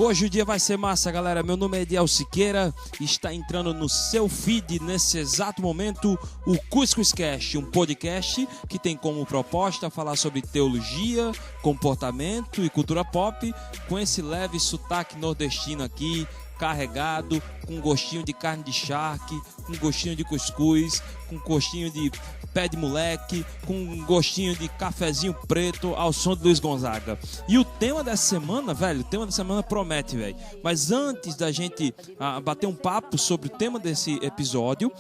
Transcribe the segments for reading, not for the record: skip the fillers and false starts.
Hoje o dia vai ser massa, galera. Meu nome é Ediel Siqueira e está entrando no seu feed nesse exato momento o Cuscuzcast, um podcast que tem como proposta falar sobre teologia, comportamento e cultura pop, com esse leve sotaque nordestino aqui, carregado, com gostinho de carne de charque, com gostinho de cuscuz, com gostinho de pé de moleque, com gostinho de cafezinho preto ao som de Luiz Gonzaga. E o tema dessa semana, velho, o tema dessa semana promete, velho. Mas antes da gente bater um papo sobre o tema desse episódio,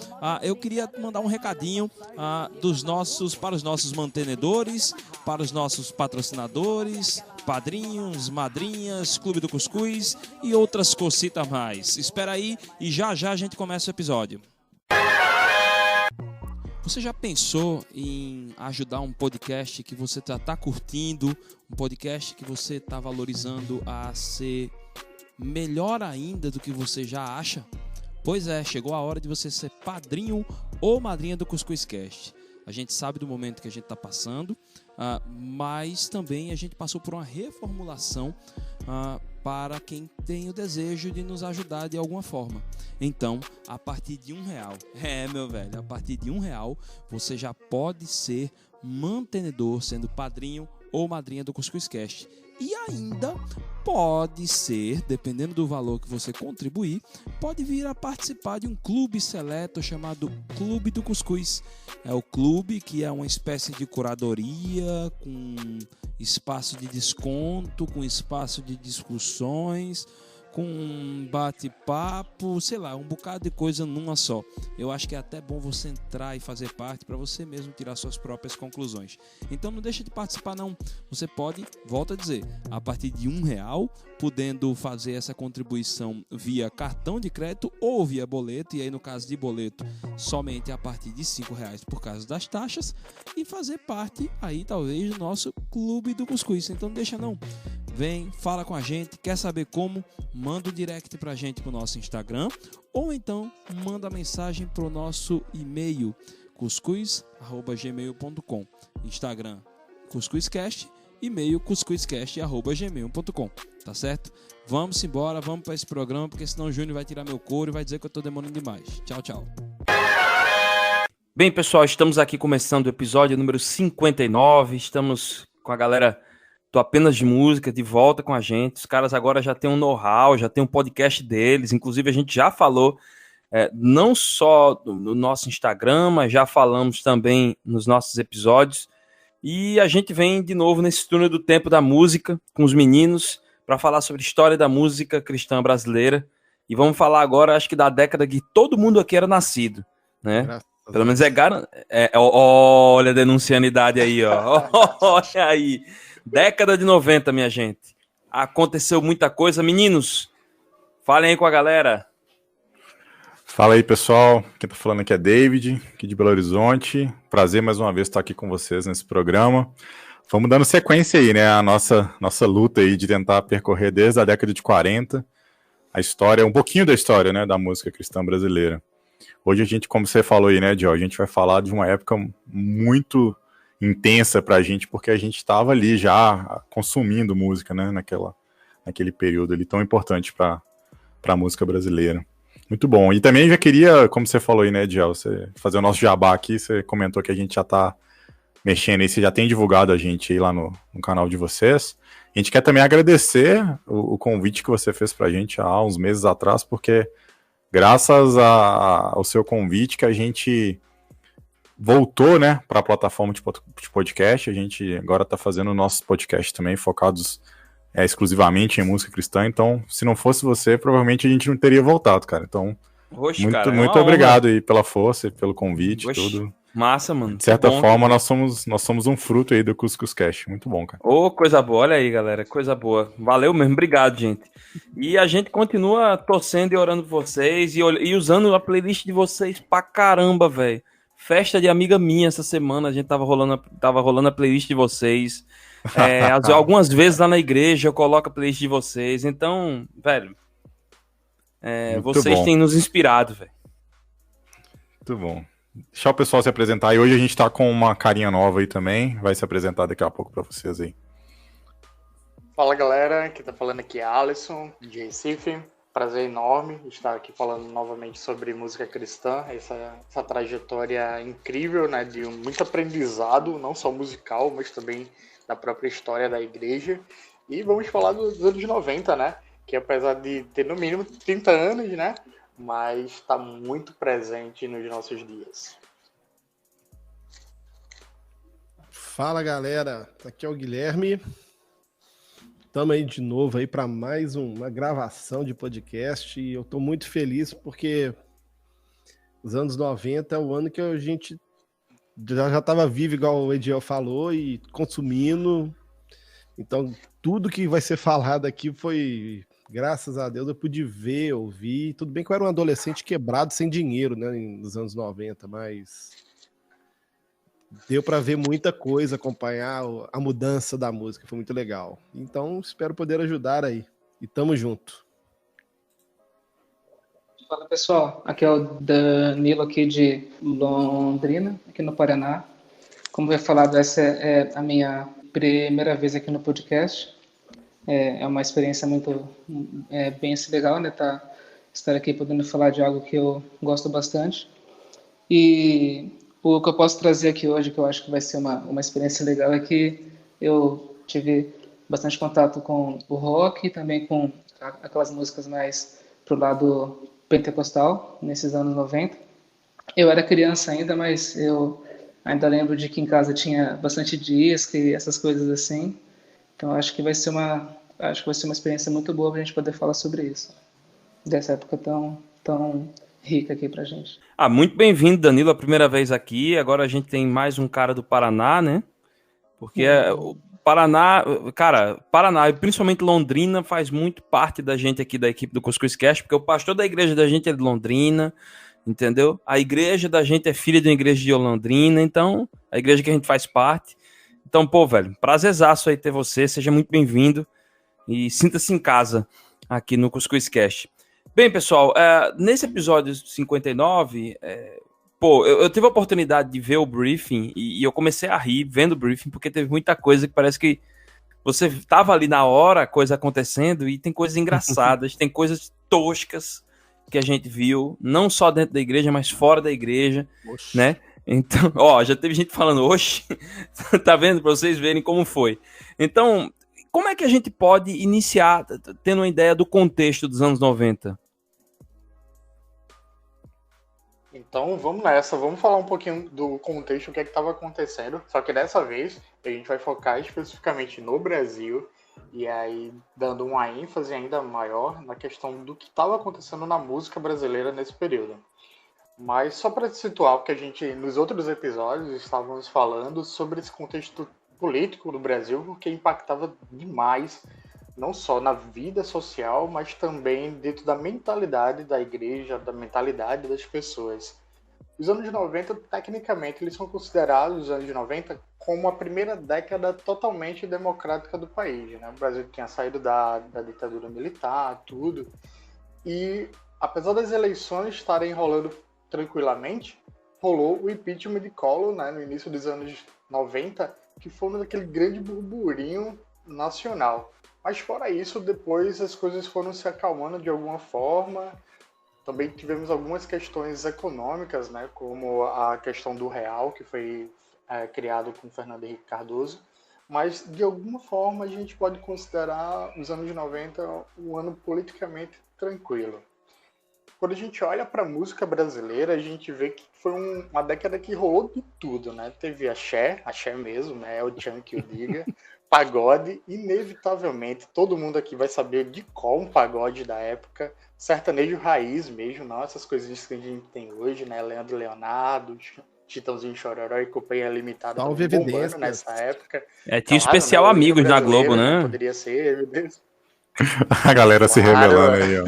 eu queria mandar um recadinho para os nossos mantenedores, para os nossos patrocinadores, padrinhos, madrinhas, Clube do Cuscuz e outras cositas mais. Espera aí e já a gente começa o episódio. Você já pensou em ajudar um podcast que você tá curtindo, um podcast que você está valorizando a ser melhor ainda do que você já acha? Pois é, chegou a hora de você ser padrinho ou madrinha do Cuscuzcast. A gente sabe do momento que a gente está passando, mas também a gente passou por uma reformulação para quem tem o desejo de nos ajudar de alguma forma. Então, a partir de R$1, meu velho, a partir de R$1 você já pode ser mantenedor, sendo padrinho ou madrinha do Cuscuzcast. E ainda pode ser, dependendo do valor que você contribuir, pode vir a participar de um clube seleto chamado Clube do Cuscuz. É o clube que é uma espécie de curadoria, com espaço de desconto, com espaço de discussões, com um bate-papo, sei lá, um bocado de coisa numa só. Eu acho que é até bom você entrar e fazer parte para você mesmo tirar suas próprias conclusões. Então não deixa de participar não. Você pode, volto a dizer, a partir de R$1, podendo fazer essa contribuição via cartão de crédito ou via boleto, e aí no caso de boleto, somente a partir de R$5 por causa das taxas, e fazer parte aí talvez do nosso Clube do Cuscuz. Então não deixa não. Vem, fala com a gente, quer saber como? Manda um direct pra gente pro nosso Instagram ou então manda mensagem pro nosso e-mail cuscuz@gmail.com. Instagram Cuscuzcast, e-mail cuscuzcast@gmail.com. Tá certo? Vamos embora, vamos para esse programa, porque senão o Júnior vai tirar meu couro e vai dizer que eu tô demorando demais. Tchau, tchau. Bem, pessoal, estamos aqui começando o episódio número 59. Estamos com a galera do Apenas de Música de volta com a gente. Os caras agora já têm um know-how, já tem um podcast deles. Inclusive, a gente já falou não só no nosso Instagram, mas já falamos também nos nossos episódios. E a gente vem de novo nesse túnel do tempo da música com os meninos para falar sobre a história da música cristã brasileira. E vamos falar agora, acho que da década que todo mundo aqui era nascido, né? Pelo menos olha a denunciando idade aí, ó. Olha aí. Década de 90, minha gente. Aconteceu muita coisa. Meninos, falem aí com a galera. Fala aí, pessoal. Quem tá falando aqui é David, aqui de Belo Horizonte. Prazer mais uma vez estar aqui com vocês nesse programa. Vamos dando sequência aí, né? A nossa luta aí de tentar percorrer desde a década de 40 a história, um pouquinho da história, né, da música cristã brasileira. Hoje a gente, como você falou aí, né, Joe, a gente vai falar de uma época muito intensa pra gente, porque a gente estava ali já consumindo música, né, naquele período ali tão importante para a música brasileira. Muito bom. E também já queria, como você falou aí, né, Diel, você fazer o nosso jabá aqui, você comentou que a gente já tá mexendo aí, você já tem divulgado a gente aí lá no canal de vocês. A gente quer também agradecer o convite que você fez pra gente há uns meses atrás, porque graças ao seu convite que a gente voltou, né, para a plataforma de podcast. A gente agora está fazendo nossos podcasts também focados exclusivamente em música cristã. Então, se não fosse você, provavelmente a gente não teria voltado, cara. Então, muito obrigado aí pela força, pelo convite, tudo. Massa, mano. De certa forma, nós somos um fruto aí do Cuscuzcast. Muito bom, cara. Coisa boa. Olha aí, galera. Coisa boa. Valeu mesmo. Obrigado, gente. E a gente continua torcendo e orando por vocês e usando a playlist de vocês pra caramba, velho. Festa de amiga minha essa semana, a gente tava rolando a playlist de vocês. Algumas vezes lá na igreja eu coloco a playlist de vocês. Então, velho, vocês têm nos inspirado, velho. Muito bom. Deixar o pessoal se apresentar. E hoje a gente tá com uma carinha nova aí também. Vai se apresentar daqui a pouco pra vocês aí. Fala galera, quem tá falando aqui é Alisson, de Recife. Prazer enorme estar aqui falando novamente sobre música cristã, essa trajetória incrível, né, de muito aprendizado, não só musical, mas também da própria história da igreja. E vamos falar dos anos 90, né, que apesar de ter no mínimo 30 anos, né, mas está muito presente nos nossos dias. Fala galera, aqui é o Guilherme. Estamos aí de novo aí para mais uma gravação de podcast e eu estou muito feliz porque os anos 90 é o ano que a gente já estava vivo, igual o Ediel falou, e consumindo. Então, tudo que vai ser falado aqui foi, graças a Deus, eu pude ver, ouvir. Tudo bem que eu era um adolescente quebrado, sem dinheiro, né, nos anos 90, mas deu para ver muita coisa, acompanhar a mudança da música, foi muito legal. Então, espero poder ajudar aí. E tamo junto. Fala pessoal, aqui é o Danilo aqui de Londrina, aqui no Paraná. Como foi falado, essa é a minha primeira vez aqui no podcast. É uma experiência muito bem legal, né? Estar aqui podendo falar de algo que eu gosto bastante. E o que eu posso trazer aqui hoje, que eu acho que vai ser uma experiência legal, é que eu tive bastante contato com o rock e também com aquelas músicas mais pro lado pentecostal, nesses anos 90. Eu era criança ainda, mas eu ainda lembro de que em casa tinha bastante disco e essas coisas assim. Então acho que vai ser uma experiência muito boa para a gente poder falar sobre isso, dessa época tão rica aqui pra gente. Muito bem-vindo, Danilo, a primeira vez aqui. Agora a gente tem mais um cara do Paraná, né? Porque o Paraná, cara, Paraná, e principalmente Londrina, faz muito parte da gente aqui da equipe do Cuscuz Cast, porque o pastor da igreja da gente é de Londrina, entendeu? A igreja da gente é filha de uma igreja de Londrina, então, a igreja que a gente faz parte. Então, pô, velho, prazerzaço aí ter você, seja muito bem-vindo e sinta-se em casa aqui no Cuscuz Cast. Bem, pessoal, nesse episódio 59, eu tive a oportunidade de ver o briefing e eu comecei a rir vendo o briefing, porque teve muita coisa que parece que você estava ali na hora, a coisa acontecendo, e tem coisas engraçadas, tem coisas toscas que a gente viu, não só dentro da igreja, mas fora da igreja, Oxi. Né? Então, já teve gente falando, oxe, tá vendo? Para vocês verem como foi. Então, como é que a gente pode iniciar tendo uma ideia do contexto dos anos 90? Então vamos nessa, vamos falar um pouquinho do contexto, o que é que estava acontecendo, só que dessa vez a gente vai focar especificamente no Brasil e aí dando uma ênfase ainda maior na questão do que estava acontecendo na música brasileira nesse período. Mas só para te situar, porque a gente nos outros episódios estávamos falando sobre esse contexto político do Brasil, porque impactava demais não só na vida social, mas também dentro da mentalidade da igreja, da mentalidade das pessoas. Os anos 90, tecnicamente, eles são considerados, os anos 90, como a primeira década totalmente democrática do país, né? O Brasil tinha saído da ditadura militar, tudo. E, apesar das eleições estarem rolando tranquilamente, rolou o impeachment de Collor, né, no início dos anos 90, que foi aquele grande burburinho nacional. Mas fora isso, depois as coisas foram se acalmando de alguma forma. Também tivemos algumas questões econômicas, né, como a questão do real, que foi criado com Fernando Henrique Cardoso. Mas, de alguma forma, a gente pode considerar os anos 90 um ano politicamente tranquilo. Quando a gente olha para a música brasileira, a gente vê que foi uma década que rolou de tudo, né? Teve axé mesmo, né? É o tchan que eu diga. Pagode, inevitavelmente, todo mundo aqui vai saber de qual um pagode da época, sertanejo raiz mesmo, não essas coisas que a gente tem hoje, né? Leandro Leonardo, Chitãozinho Chororó e Companhia Limitada bombando nessa época. Tinha claro, especial né? Amigos na Globo, né? Poderia ser, evidente. A galera se revelando aí, ó.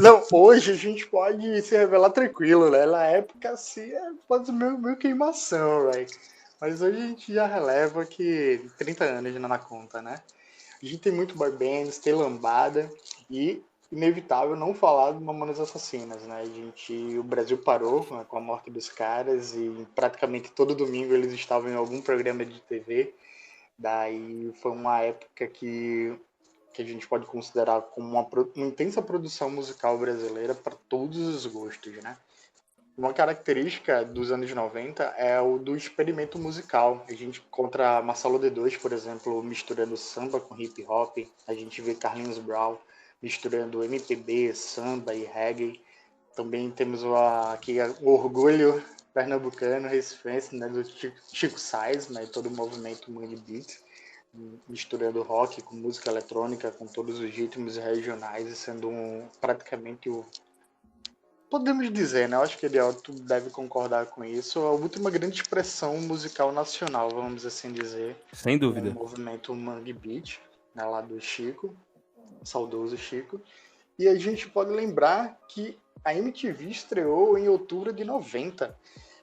Não, hoje a gente pode se revelar tranquilo, né? Na época, assim, pode ser meio queimação, velho. Mas hoje a gente já releva que 30 anos já na conta, né? A gente tem muito boy bands, tem lambada e inevitável não falar de Mamonas Assassinas, né? O Brasil parou com a morte dos caras e praticamente todo domingo eles estavam em algum programa de TV. Daí foi uma época que a gente pode considerar como uma intensa produção musical brasileira para todos os gostos, né? Uma característica dos anos 90 é o do experimento musical. A gente encontra Marcelo D2, por exemplo, misturando samba com hip hop. A gente vê Carlinhos Brown misturando MPB, samba e reggae. Também temos aqui o orgulho pernambucano, recifense, né, do Chico Sainz, né, todo o movimento Mangue Beat, misturando rock com música eletrônica, com todos os ritmos regionais, e sendo praticamente podemos dizer, né? Eu acho que tu deve concordar com isso. A última grande expressão musical nacional, vamos assim dizer. Sem dúvida. O movimento Mangue Beat, né, lá do Chico, saudoso Chico. E a gente pode lembrar que a MTV estreou em outubro de 90.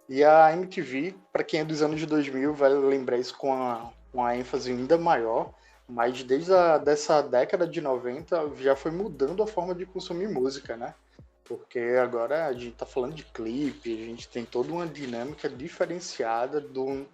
E a MTV, para quem é dos anos 2000, vai lembrar isso com uma ênfase ainda maior. Mas desde dessa década de 90 já foi mudando a forma de consumir música, né? Porque agora a gente tá falando de clipe, a gente tem toda uma dinâmica diferenciada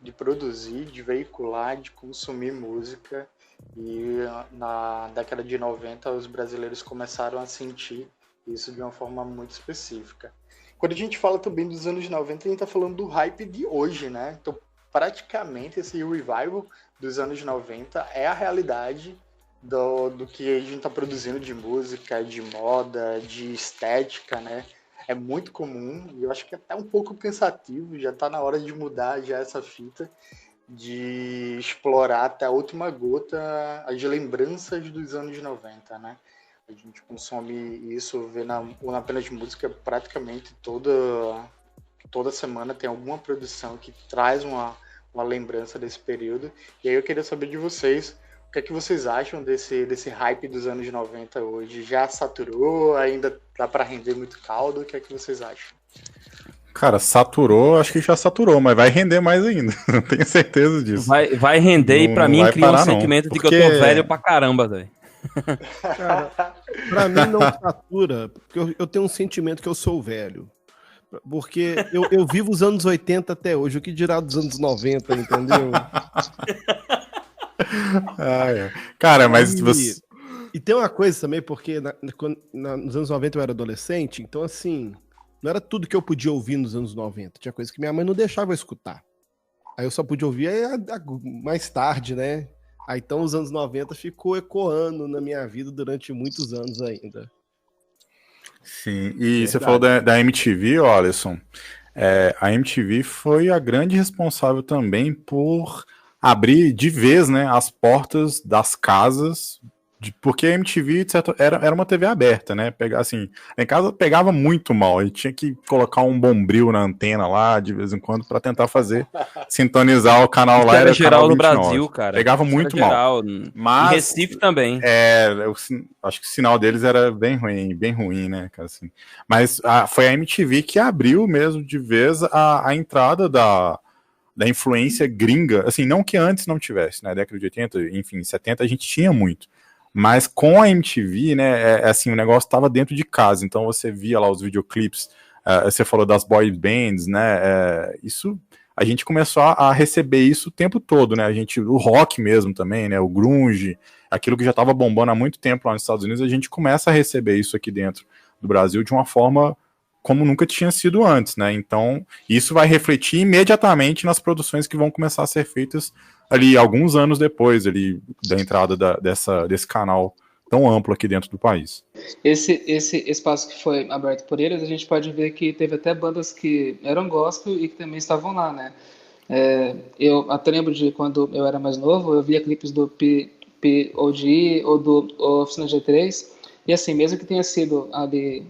de produzir, de veicular, de consumir música. E na década de 90 os brasileiros começaram a sentir isso de uma forma muito específica. Quando a gente fala também dos anos 90, a gente tá falando do hype de hoje, né? Então praticamente esse revival dos anos 90 é a realidade do que a gente está produzindo de música, de moda, de estética, né? É muito comum e eu acho que é até um pouco cansativo, já está na hora de mudar já essa fita, de explorar até a última gota as lembranças dos anos 90, né? A gente consome isso, vê na apenas de música praticamente toda semana tem alguma produção que traz uma lembrança desse período. E aí eu queria saber de vocês, o que é que vocês acham desse hype dos anos 90 hoje? Já saturou? Ainda dá para render muito caldo? O que é que vocês acham? Cara, saturou, acho que já saturou, mas vai render mais ainda. Não tenho certeza disso. Vai render e pra mim cria um sentimento de que eu tô velho pra caramba, velho. Cara, pra mim não satura, porque eu tenho um sentimento que eu sou velho. Porque eu vivo os anos 80 até hoje, o que dirá dos anos 90, entendeu? Cara, mas E tem uma coisa também, porque nos anos 90 eu era adolescente, então assim, não era tudo que eu podia ouvir nos anos 90. Tinha coisa que minha mãe não deixava eu escutar. Aí eu só podia ouvir mais tarde, né? Aí então os anos 90 ficou ecoando na minha vida durante muitos anos ainda. Sim, e você falou da MTV, ó, Alisson. A MTV foi a grande responsável também por abrir de vez, né, as portas das casas, porque a MTV era uma TV aberta, né? Assim, em casa pegava muito mal, e tinha que colocar um bombril na antena lá de vez em quando para tentar sintonizar o canal lá. Era geral no Brasil, cara. Pegava muito mal. Mas em Recife também. Acho que o sinal deles era bem ruim, né, cara, assim. Mas foi a MTV que abriu mesmo de vez a entrada da influência gringa, assim, não que antes não tivesse, na década de 80, enfim, 70 a gente tinha muito, mas com a MTV, né, assim, o negócio estava dentro de casa, então você via lá os videoclipes, você falou das boy bands, né, isso, a gente começou a receber isso o tempo todo, né, o rock mesmo também, né, o grunge, aquilo que já estava bombando há muito tempo lá nos Estados Unidos, a gente começa a receber isso aqui dentro do Brasil de uma forma como nunca tinha sido antes, né? Então, isso vai refletir imediatamente nas produções que vão começar a ser feitas ali alguns anos depois ali da entrada desse canal tão amplo aqui dentro do país. Esse espaço que foi aberto por eles, a gente pode ver que teve até bandas que eram gospel e que também estavam lá, né? Eu até lembro de quando eu era mais novo, eu via clipes do POD ou do Oficina G3, e assim, mesmo que tenha sido ali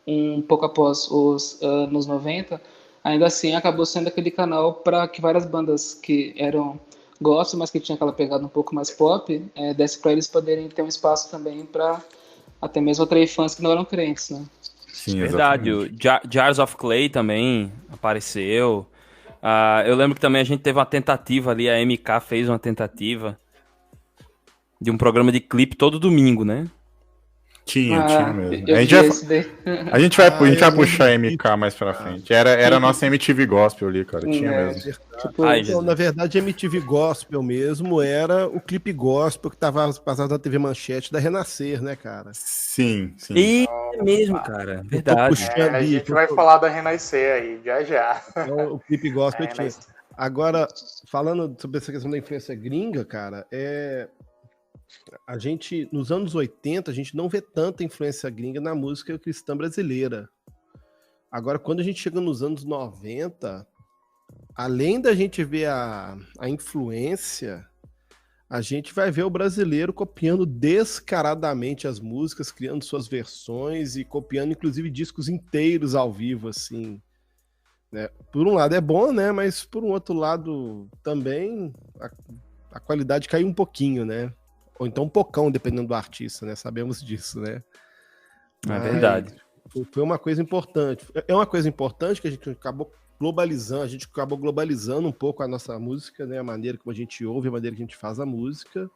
um pouco após os anos 90, ainda assim acabou sendo aquele canal para que várias bandas que eram gospel, mas que tinham aquela pegada um pouco mais pop, desse para eles poderem ter um espaço também para até mesmo atrair fãs que não eram crentes, né? Sim, verdade. O Jars of Clay também apareceu. Eu lembro que também a gente teve uma tentativa ali, a MK fez uma tentativa de um programa de clipe todo domingo, né? Tinha mesmo. Eu A gente vi vai, esse daí. a gente vai, a gente vai eu puxar lembro MK mais pra frente. Era a nossa MTV Gospel ali, cara. Tinha É, mesmo. tipo, Ai, Então, Jesus. na verdade, MTV Gospel mesmo era o clipe gospel que tava passado na TV Manchete da Renascer, né, cara? Sim. E é mesmo, cara. Eu tô Verdade. puxando A aí, gente vai falar da Renascer aí, já já. então, o clipe gospel É, tinha. Renascer. Agora, falando sobre essa questão da influência gringa, cara, a gente, nos anos 80, a gente não vê tanta influência gringa na música cristã brasileira. Agora, quando a gente chega nos anos 90, além da gente ver a influência, a gente vai ver o brasileiro copiando descaradamente as músicas, criando suas versões e copiando, inclusive, discos inteiros ao vivo, assim. Né? Por um lado é bom, né? Mas por um outro lado também a qualidade caiu um pouquinho, né? Ou então um pocão, dependendo do artista, né? Sabemos disso, né? É verdade. Foi uma coisa importante. É uma coisa importante que a gente acabou globalizando um pouco a nossa música, né? A maneira como a gente ouve, a maneira que a gente faz a música.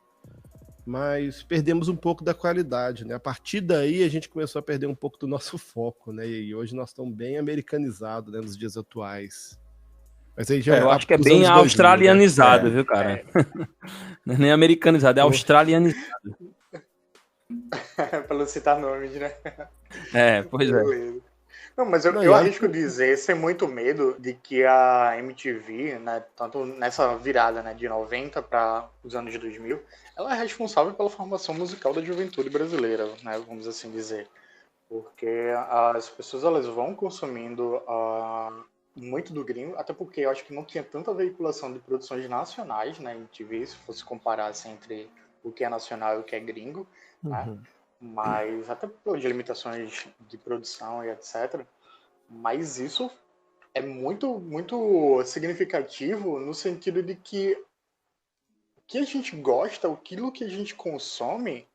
Mas perdemos um pouco da qualidade, né? A partir daí a gente começou a perder um pouco do nosso foco, né? E hoje nós estamos bem americanizados, né? Nos dias atuais. Mas aí já Eu acho que é os bem anos 2000, australianizado, né? viu, cara? Não é nem americanizado, é australianizado. Pra não citar nomes, né? É, pois é. Beleza. Não, mas eu Não, e acho arrisco dizer, sem muito medo, de que a MTV, né, tanto nessa virada, né, de 90 para os anos de 2000, ela é responsável pela formação musical da juventude brasileira, né, vamos assim dizer. Porque as pessoas elas vão consumindo muito do gringo, até porque eu acho que não tinha tanta veiculação de produções nacionais na MTV, se fosse comparar assim, entre o que é nacional e o que é gringo, né? Uhum. Mas até por limitações de produção e etc. Mas isso é muito, muito significativo no sentido de que o que a gente gosta, aquilo que a gente consome,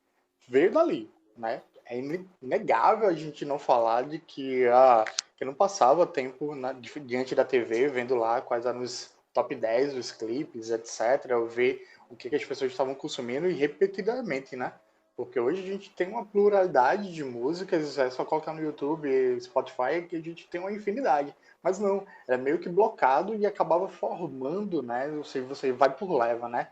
veio dali, né? É inegável a gente não falar de que eu não passava tempo diante da TV vendo lá quais eram os top 10 dos clipes, etc. Eu ver o que as pessoas estavam consumindo e repetidamente, né? Porque hoje a gente tem uma pluralidade de músicas, é só colocar no YouTube, Spotify, que a gente tem uma infinidade. Mas não, era meio que blocado e acabava formando, né? Você vai por leva, né?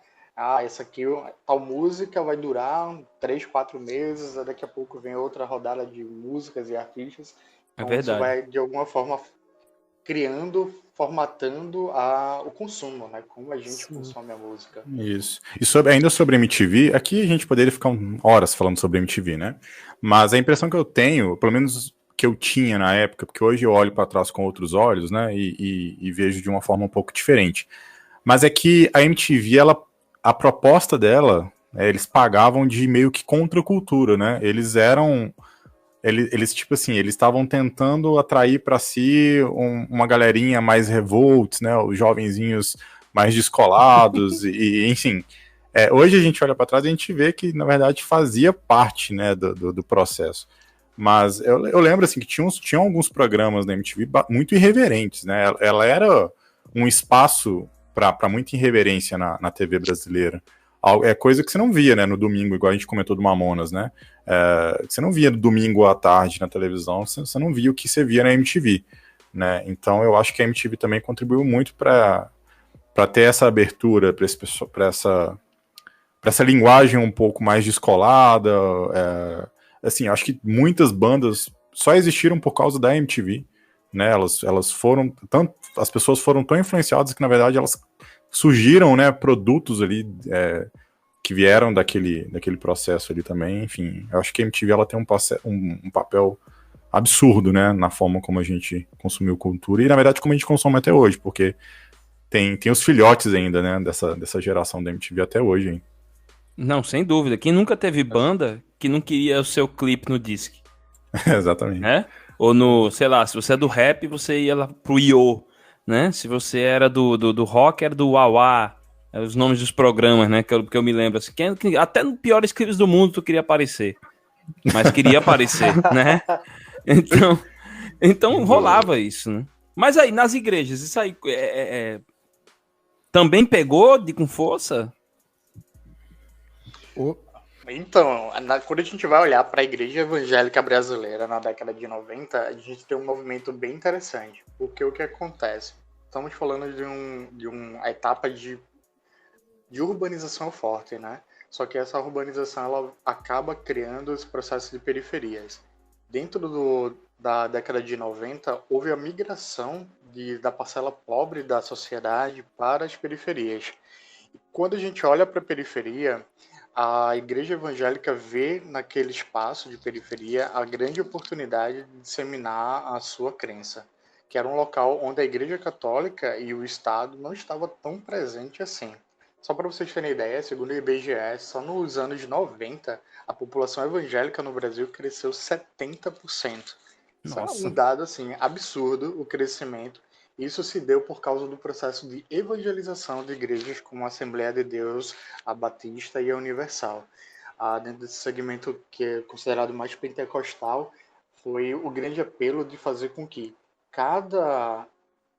Essa aqui, tal música vai durar 3, 4 meses, daqui a pouco vem outra rodada de músicas e artistas. É Então verdade. isso vai, de alguma forma, criando, formatando o consumo, né? Como a gente consome a música. Isso. E ainda sobre MTV, aqui a gente poderia ficar horas falando sobre MTV, né? Mas a impressão que eu tenho, pelo menos que eu tinha na época, porque hoje eu olho para trás com outros olhos, né? E vejo de uma forma um pouco diferente. Mas é que a MTV, a proposta dela, eles pagavam de meio que contracultura, né? Eles tipo assim, eles estavam tentando atrair para si uma galerinha mais revolts, né? Os jovenzinhos mais descolados e enfim. Hoje a gente olha para trás e a gente vê que, na verdade, fazia parte, né, do processo. Mas eu lembro, assim, que tinham alguns programas na MTV muito irreverentes, né? Ela era um espaço para muita irreverência na TV brasileira. É coisa que você não via, né, no domingo, igual a gente comentou do Mamonas, né? Você não via no domingo à tarde na televisão, você não via o que você via na MTV, né? Então eu acho que a MTV também contribuiu muito para ter essa abertura para essa linguagem um pouco mais descolada. Assim, acho que muitas bandas só existiram por causa da MTV, né? Elas foram as pessoas foram tão influenciadas que na verdade elas surgiram, né, produtos ali que vieram daquele processo ali também. Enfim, eu acho que a MTV ela tem um papel absurdo, né, na forma como a gente consumiu cultura e na verdade como a gente consome até hoje, porque tem os filhotes ainda, né, dessa geração da MTV até hoje, hein? Não, sem dúvida. Quem nunca teve banda que não queria o seu clipe no disc? Exatamente. Né? Ou no, sei lá, se você é do rap, você ia lá pro Iô, né? Se você era do rock, era do Uauá, os nomes dos programas, né? Que eu me lembro, assim, até no piores clipes do mundo tu queria aparecer. Mas queria aparecer, né? Então rolava isso, né? Mas aí, nas igrejas, isso aí também pegou com força? Então, quando a gente vai olhar para a igreja evangélica brasileira na década de 90, a gente tem um movimento bem interessante. Porque o que acontece? Estamos falando de uma etapa de urbanização forte, né? Só que essa urbanização ela acaba criando os processos de periferias. Dentro da década de 90, houve a migração da parcela pobre da sociedade para as periferias. Quando a gente olha para a periferia, a igreja evangélica vê naquele espaço de periferia a grande oportunidade de disseminar a sua crença, que era um local onde a igreja católica e o Estado não estavam tão presentes assim. Só para vocês terem ideia, segundo o IBGE, só nos anos 90, a população evangélica no Brasil cresceu 70%. Isso é um Nossa. dado assim absurdo, o crescimento. Isso se deu por causa do processo de evangelização de igrejas como a Assembleia de Deus, a Batista e a Universal. Dentro desse segmento que é considerado mais pentecostal, foi o grande apelo de fazer com que cada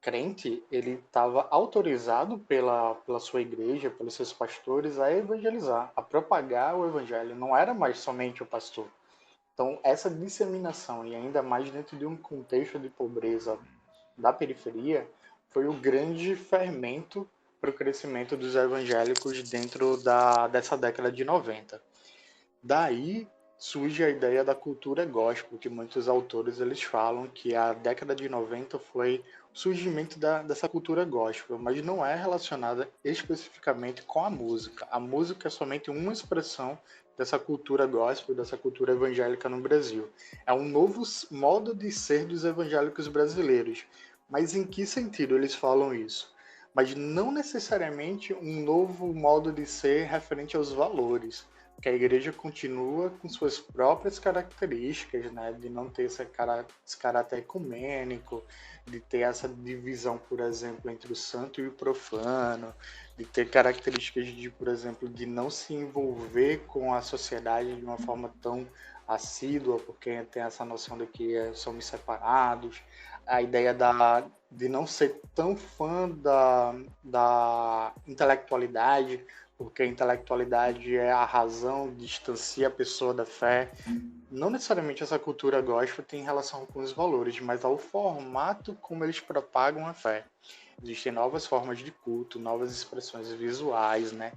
crente ele estava autorizado pela sua igreja, pelos seus pastores, a evangelizar, a propagar o evangelho. Não era mais somente o pastor. Então, essa disseminação, e ainda mais dentro de um contexto de pobreza da periferia, foi o grande fermento para o crescimento dos evangélicos dentro dessa década de 90. Daí surge a ideia da cultura gospel, que muitos autores eles falam que a década de 90 foi o surgimento dessa cultura gospel, mas não é relacionada especificamente com a música. A música é somente uma expressão dessa cultura gospel, dessa cultura evangélica no Brasil. É um novo modo de ser dos evangélicos brasileiros. Mas em que sentido eles falam isso? Mas não necessariamente um novo modo de ser referente aos valores, que a igreja continua com suas próprias características, né? De não ter esse caráter ecumênico, de ter essa divisão, por exemplo, entre o santo e o profano, de ter características de, por exemplo, de não se envolver com a sociedade de uma forma tão assídua, porque tem essa noção de que somos separados, a ideia de não ser tão fã da intelectualidade, porque a intelectualidade é a razão, distancia a pessoa da fé. Não necessariamente essa cultura gospel tem relação com os valores, mas ao formato como eles propagam a fé. Existem novas formas de culto, novas expressões visuais, né?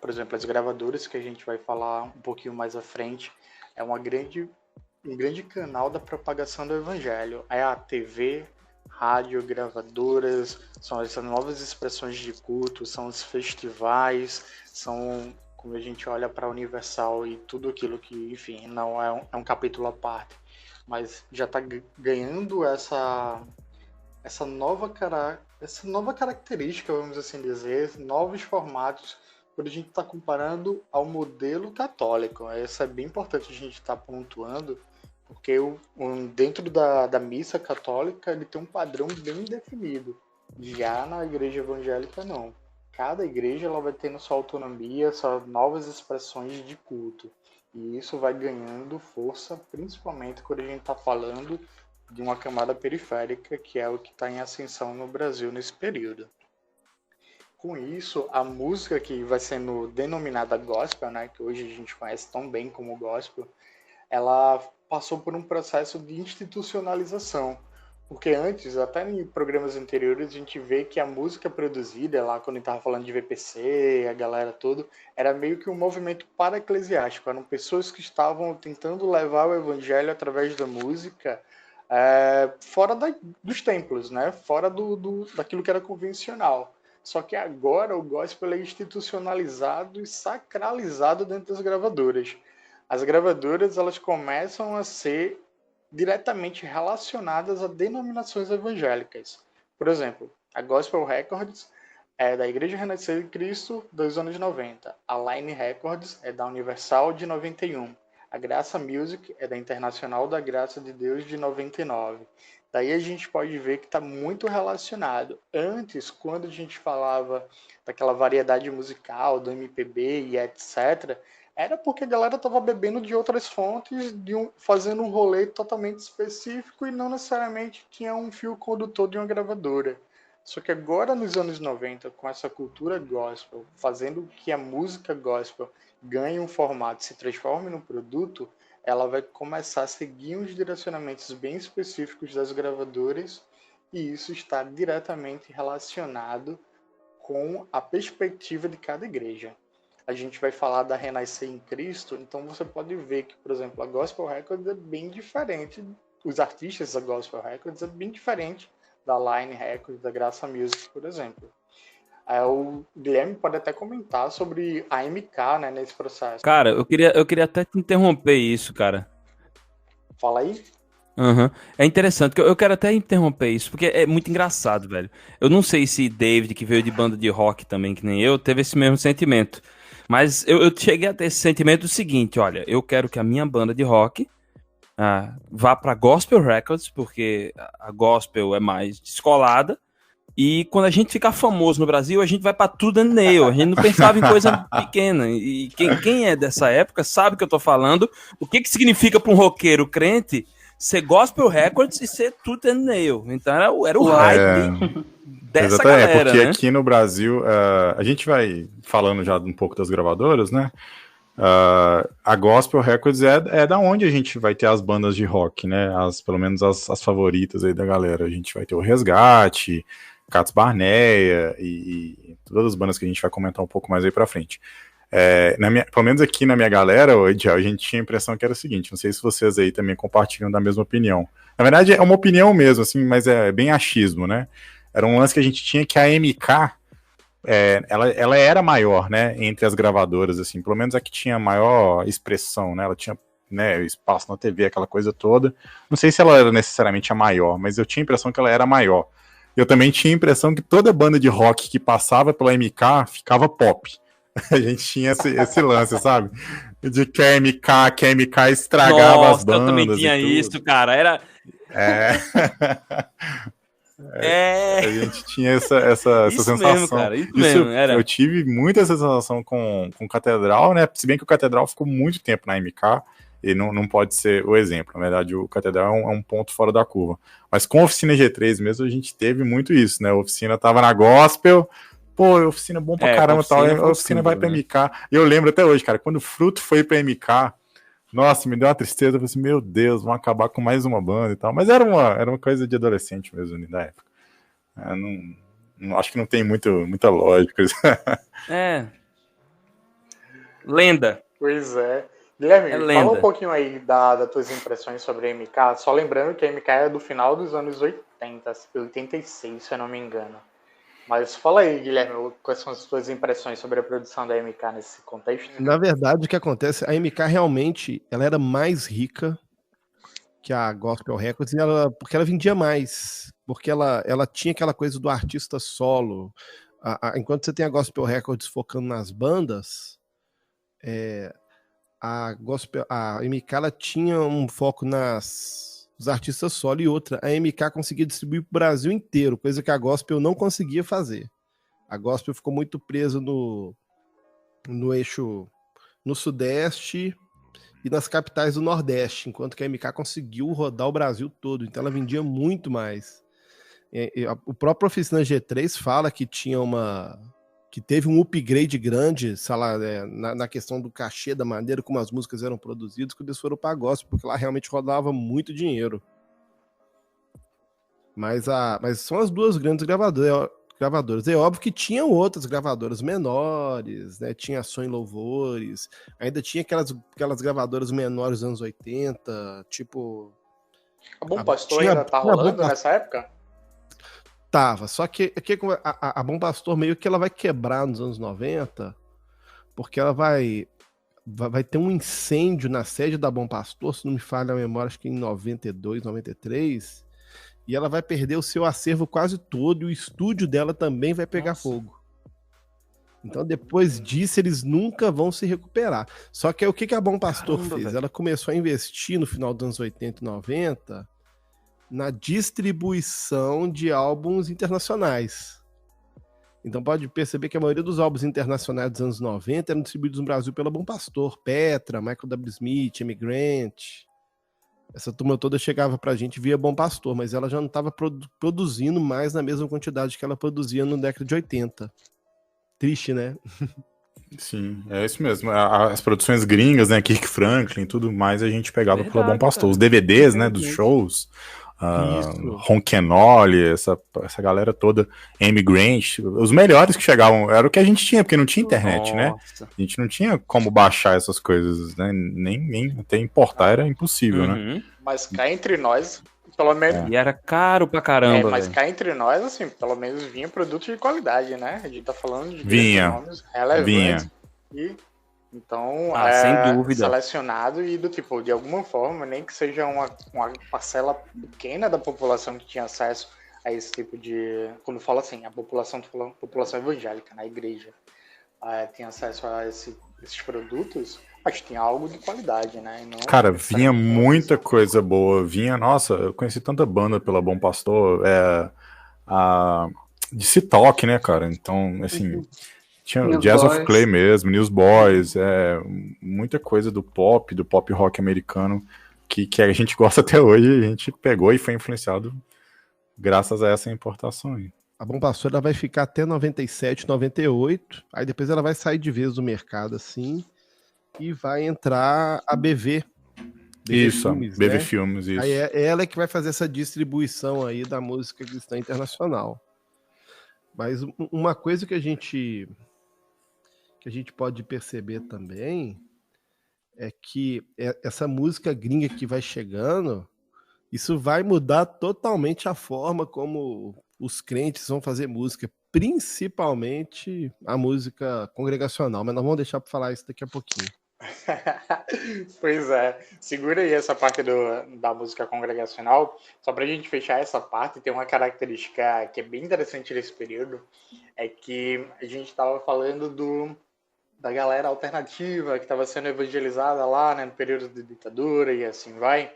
Por exemplo, as gravadoras, que a gente vai falar um pouquinho mais à frente, é um grande canal da propagação do evangelho. É a TV, rádio, gravadoras, são essas novas expressões de culto, são os festivais, são, como a gente olha para a Universal e tudo aquilo que, enfim, não é um capítulo à parte, mas já está ganhando essa nova característica, vamos assim dizer, novos formatos, quando a gente está comparando ao modelo católico. Isso é bem importante a gente estar pontuando, porque dentro da missa católica ele tem um padrão bem definido. Já na igreja evangélica, não. Cada igreja ela vai tendo sua autonomia, suas novas expressões de culto. E isso vai ganhando força, principalmente quando a gente está falando de uma camada periférica, que é o que está em ascensão no Brasil nesse período. Com isso, a música que vai sendo denominada gospel, né, que hoje a gente conhece tão bem como gospel, ela passou por um processo de institucionalização. Porque antes, até em programas anteriores, a gente vê que a música produzida, lá quando a gente estava falando de VPC, a galera toda, era meio que um movimento para-eclesiástico. Eram pessoas que estavam tentando levar o evangelho através da música fora dos templos, né? Fora daquilo que era convencional. Só que agora o gospel é institucionalizado e sacralizado dentro das gravadoras. As gravadoras elas começam a ser diretamente relacionadas a denominações evangélicas. Por exemplo, a Gospel Records é da Igreja Renascer de Cristo dos anos 90. A Line Records é da Universal de 91. A Graça Music é da Internacional da Graça de Deus de 99. Daí a gente pode ver que está muito relacionado. Antes, quando a gente falava daquela variedade musical, do MPB e etc., era porque a galera estava bebendo de outras fontes, fazendo um rolê totalmente específico e não necessariamente tinha um fio condutor de uma gravadora. Só que agora, nos anos 90, com essa cultura gospel, fazendo que a música gospel ganhe um formato, se transforme num produto, ela vai começar a seguir uns direcionamentos bem específicos das gravadoras, e isso está diretamente relacionado com a perspectiva de cada igreja. A gente vai falar da Renascer em Cristo, então você pode ver que, por exemplo, a Gospel Records é bem diferente, os artistas da Gospel Records é bem diferente da Line Records, da Graça Music, por exemplo. O Guilherme pode até comentar sobre a MK, né, nesse processo. Cara, eu queria até te interromper isso, cara. Fala aí. Uhum. É interessante, que eu quero até interromper isso, porque é muito engraçado, velho. Eu não sei se David, que veio de banda de rock também, que nem eu, teve esse mesmo sentimento. Mas eu cheguei a ter esse sentimento do seguinte, olha, eu quero que a minha banda de rock vá pra Gospel Records, porque a Gospel é mais descolada, e quando a gente ficar famoso no Brasil, a gente vai pra Tudo and Nail. A gente não pensava em coisa pequena. E quem é dessa época sabe o que eu tô falando. O que significa pra um roqueiro crente ser Gospel Records e ser Tudo and Nail. Então era o hype dessa exatamente, galera, porque né? aqui no Brasil, a gente vai falando já um pouco das gravadoras, né? A Gospel Records é da onde a gente vai ter as bandas de rock, né? Pelo menos as favoritas aí da galera. A gente vai ter o Resgate, Cats Barneia e todas as bandas que a gente vai comentar um pouco mais aí pra frente. Pelo menos aqui na minha galera, a gente tinha a impressão que era o seguinte, não sei se vocês aí também compartilham da mesma opinião. Na verdade, é uma opinião mesmo, assim, mas é bem achismo, né? Era um lance que a gente tinha que a MK, ela era maior, né, entre as gravadoras, assim, pelo menos a que tinha maior expressão, né, ela tinha, né, espaço na TV, aquela coisa toda. Não sei se ela era necessariamente a maior, mas eu tinha a impressão que ela era maior. Eu também tinha a impressão que toda banda de rock que passava pela MK ficava pop. A gente tinha esse lance, sabe? De que a MK estragava as bandas. Eu também tinha isso, cara. Era. A gente tinha essa sensação. Mesmo, cara, isso mesmo, era. Eu tive muita sensação com Catedral, né? Se bem que o Catedral ficou muito tempo na MK e não pode ser o exemplo. Na verdade, o Catedral é um ponto fora da curva. Mas com a Oficina G3 mesmo, a gente teve muito isso, né? A Oficina tava na Gospel, pô, a Oficina é bom pra caramba, tal. A Oficina vai pra MK. E eu lembro até hoje, cara, quando o Fruto foi pra MK, nossa, me deu uma tristeza. Eu falei assim, meu Deus, vão acabar com mais uma banda e tal. Mas era uma coisa de adolescente mesmo, da época. Acho que não tem muita lógica. Lenda. Pois é. Guilherme, fala um pouquinho aí das tuas impressões sobre a MK. Só lembrando que a MK é do final dos anos 80, 86, se eu não me engano. Mas fala aí, Guilherme, quais são as tuas impressões sobre a produção da MK nesse contexto? Na verdade, o que acontece, a MK realmente ela era mais rica que a Gospel Records, porque ela vendia mais, porque ela tinha aquela coisa do artista solo. Enquanto você tem a Gospel Records focando nas bandas, a MK ela tinha um foco nos artistas solo, e outra, a MK conseguia distribuir para o Brasil inteiro, coisa que a Gospel não conseguia fazer. A Gospel ficou muito presa no eixo, no Sudeste e nas capitais do Nordeste, enquanto que a MK conseguiu rodar o Brasil todo, então ela vendia muito mais. O próprio Oficina G3 fala que que teve um upgrade grande, sei lá, na questão do cachê, da maneira como as músicas eram produzidas, quando eles foram para a Gospel, porque lá realmente rodava muito dinheiro. Mas são as duas grandes gravadoras. É óbvio que tinham outras gravadoras menores, né? Tinha a Som e Louvores, ainda tinha aquelas gravadoras menores dos anos 80, tipo... A Bom Pastor ainda tá rolando nessa época? Tava, só que a Bom Pastor meio que ela vai quebrar nos anos 90, porque ela vai ter um incêndio na sede da Bom Pastor, se não me falha a memória, acho que em 92, 93, e ela vai perder o seu acervo quase todo, e o estúdio dela também vai pegar fogo. Então depois disso eles nunca vão se recuperar. Só que aí, o que a Bom Pastor fez? Velho. Ela começou a investir no final dos anos 80 e 90 na distribuição de álbuns internacionais. Então pode perceber que a maioria dos álbuns internacionais dos anos 90 eram distribuídos no Brasil pela Bom Pastor, Petra, Michael W. Smith, Amy Grant. Essa turma toda chegava pra gente via Bom Pastor, mas ela já não estava produzindo mais na mesma quantidade que ela produzia na década de 80. Triste, né? Sim, é isso mesmo. As produções gringas, né, Kirk Franklin, tudo mais, a gente pegava pelo Bom Pastor. cara. Os DVDs, né, dos shows, Ron Kenoly, essa galera toda, Amy Grant, os melhores que chegavam, era o que a gente tinha, porque não tinha internet, né? A gente não tinha como baixar essas coisas, né? Nem até importar era impossível, né? Mas cá entre nós, pelo menos... E era caro pra caramba, mas velho. cá entre nós, assim, pelo menos vinha produto de qualidade, né? A gente tá falando de nomes relevantes. E, então, sem dúvida. Selecionado e do tipo, de alguma forma, nem que seja uma parcela pequena da população que tinha acesso a esse tipo de... Quando fala assim, a população evangélica, na igreja, tinha acesso a esses produtos, mas tinha algo de qualidade, né? Não, cara, vinha muita coisa boa. Nossa, eu conheci tanta banda pela Bom Pastor, de Citoque, né, cara? Então, assim, tinha o Jazz of Clay mesmo, Newsboys, muita coisa do pop rock americano que a gente gosta até hoje, a gente pegou e foi influenciado graças a essa importação aí. A Bom Pastor ela vai ficar até 97, 98, aí depois ela vai sair de vez do mercado, assim, e vai entrar a BV. Filmes, BV, né? Filmes, isso. Aí ela é que vai fazer essa distribuição aí da música cristã internacional. Mas uma coisa que a gente pode perceber também é que essa música gringa que vai chegando, isso vai mudar totalmente a forma como os crentes vão fazer música, principalmente a música congregacional, mas nós vamos deixar para falar isso daqui a pouquinho. Pois é, segura aí essa parte da música congregacional. Só pra gente fechar essa parte, tem uma característica que é bem interessante nesse período, é que a gente estava falando da galera alternativa que estava sendo evangelizada lá, né, no período de ditadura e assim vai.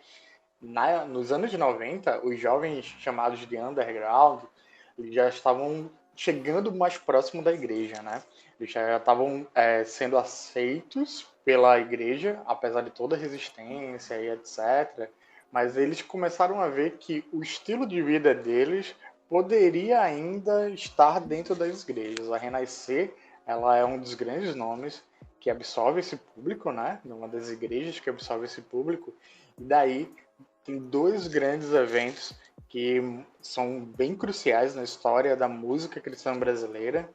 Nos anos de 90, os jovens chamados de underground já estavam chegando mais próximo da igreja, né? Eles já estavam sendo aceitos pela igreja, apesar de toda a resistência e etc. Mas eles começaram a ver que o estilo de vida deles poderia ainda estar dentro das igrejas. A Renascer, ela é um dos grandes nomes que absorve esse público, né? Uma das igrejas que absorve esse público. E daí tem dois grandes eventos que são bem cruciais na história da música cristã brasileira,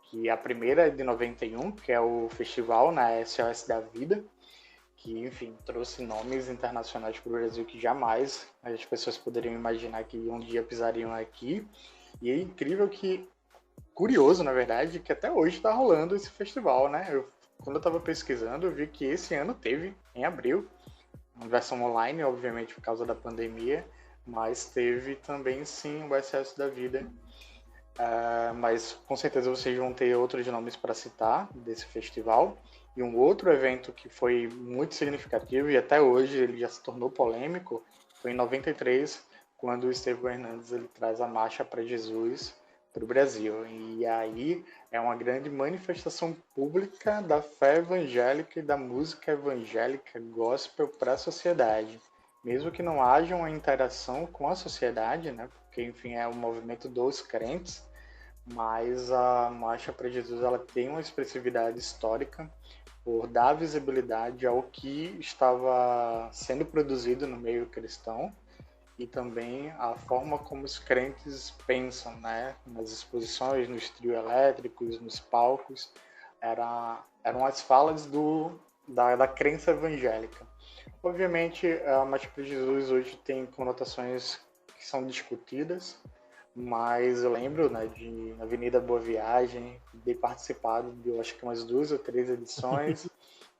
que a primeira é de 91, que é o festival na SOS da Vida, que, enfim, trouxe nomes internacionais para o Brasil que jamais as pessoas poderiam imaginar que um dia pisariam aqui. E é incrível curioso, na verdade, que até hoje está rolando esse festival, né? Quando eu estava pesquisando, eu vi que esse ano teve, em abril, uma versão online, obviamente por causa da pandemia, mas teve também, sim, o SOS da Vida. Mas com certeza vocês vão ter outros nomes para citar desse festival. E um outro evento que foi muito significativo e até hoje ele já se tornou polêmico foi em 93, quando o Estevão Hernandes ele traz a Marcha para Jesus para o Brasil. E aí é uma grande manifestação pública da fé evangélica e da música evangélica gospel para a sociedade. Mesmo que não haja uma interação com a sociedade, né? Porque, enfim, é o movimento dos crentes, mas a Marcha para Jesus ela tem uma expressividade histórica por dar visibilidade ao que estava sendo produzido no meio cristão e também a forma como os crentes pensam, né? Nas exposições, nos trios elétricos, nos palcos, eram as falas da crença evangélica. Obviamente, a Marcha para Jesus hoje tem conotações que são discutidas, mas eu lembro, né, de Avenida Boa Viagem, de participado de, eu acho que umas 2 ou 3 edições,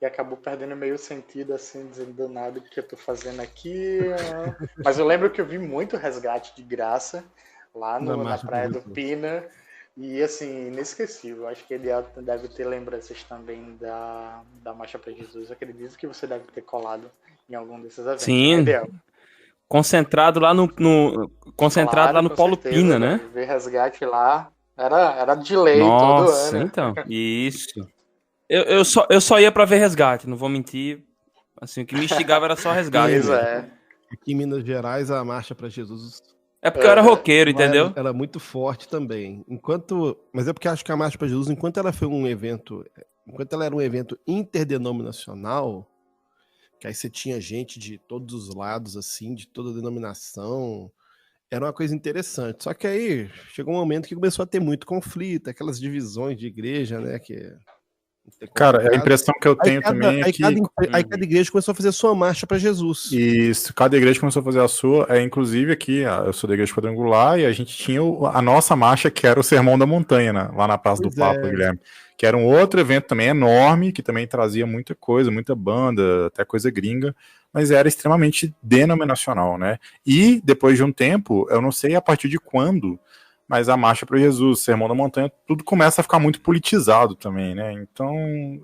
e acabou perdendo meio sentido, assim, dizendo nada o que eu tô fazendo aqui. Mas eu lembro que eu vi muito resgate de graça lá na Praia do Pina, e, assim, inesquecível. Acho que ele deve ter lembranças também da Marcha para Jesus. Eu acredito que você deve ter colado em algum desses eventos. Sim, concentrado lá no Polo certeza, Pina, né? Ver resgate lá era de lei todo ano. Nossa, então, isso. Eu só ia pra ver resgate, não vou mentir. Assim, o que me instigava era só resgate. Pois é. Aqui em Minas Gerais, a Marcha para Jesus É porque eu era roqueiro, ela entendeu? era muito forte também. Mas é porque acho que a Marcha para Jesus, enquanto ela era um evento interdenominacional, que aí você tinha gente de todos os lados, assim, de toda denominação, era uma coisa interessante. Só que aí chegou um momento que começou a ter muito conflito, aquelas divisões de igreja, né? Cara, a impressão que eu tenho também é que... Aí cada igreja começou a fazer sua marcha para Jesus. Isso, cada igreja começou a fazer a sua. Inclusive aqui, eu sou da igreja quadrangular e a gente tinha a nossa marcha, que era o Sermão da Montanha, né, lá na Praça do Papa, Guilherme. Que era um outro evento também enorme, que também trazia muita coisa, muita banda, até coisa gringa, mas era extremamente denominacional, né? E depois de um tempo, eu não sei a partir de quando, mas a Marcha para Jesus, o Sermão da Montanha, tudo começa a ficar muito politizado também, né? Então,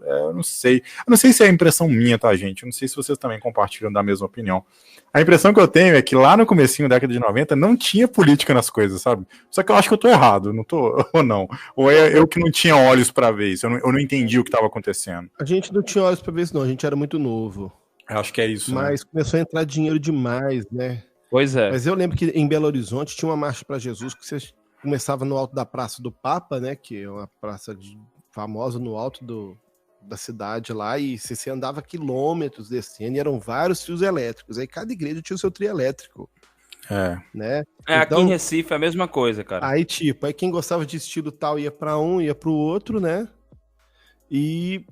eu não sei. Eu não sei se é impressão minha, tá, gente? Eu não sei se vocês também compartilham da mesma opinião. A impressão que eu tenho é que lá no comecinho da década de 90 não tinha política nas coisas, sabe? Só que eu acho que eu tô errado, não tô, ou não. Ou é eu que não tinha olhos para ver isso, eu não entendi o que estava acontecendo. A gente não tinha olhos para ver isso, não. A gente era muito novo. Eu acho que é isso, mas começou a entrar dinheiro demais, né? Pois é. Mas eu lembro que em Belo Horizonte tinha uma Marcha para Jesus que você começava no alto da Praça do Papa, né? Que é uma praça famosa no alto da cidade lá, e você andava quilômetros descendo, e eram vários fios elétricos. Aí cada igreja tinha o seu trio elétrico. Né? Então, aqui em Recife é a mesma coisa, cara. Aí quem gostava de estilo tal ia para um, ia para o outro, né? E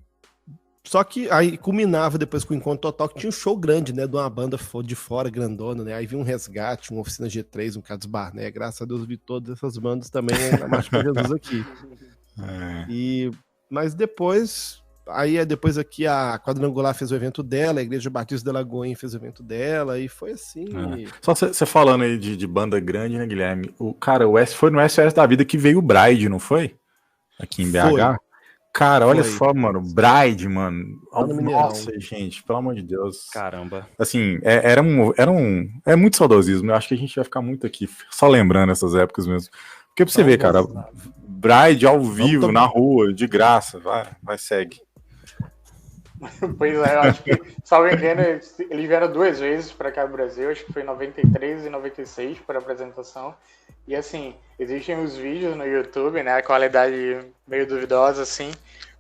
só que aí culminava depois com o Encontro Total, que tinha um show grande, né? De uma banda de fora, grandona, né? Aí vi um Resgate, uma Oficina G3, um Carlos Barné. Graças a Deus vi todas essas bandas também na Marcha para Jesus aqui. Mas depois aqui a Quadrangular fez o evento dela, a Igreja Batista de Lagoinha fez o evento dela, e foi assim. Só você falando aí de banda grande, né, Guilherme? Foi no SOS da Vida que veio o Bride, não foi? Aqui em BH? Foi. Cara, olha só, mano, Bride, mano. Nossa, gente, pelo amor de Deus. Caramba. Assim, é muito saudosismo. Eu acho que a gente vai ficar muito aqui só lembrando essas épocas mesmo. Porque pra você ver, cara, Bride ao vivo, na rua, de graça, vai, segue. Pois é, eu acho que, salvo engano, eles vieram 2 vezes para cá no Brasil, acho que foi em 93 e 96 para apresentação. E assim, existem os vídeos no YouTube, né? A qualidade meio duvidosa, assim,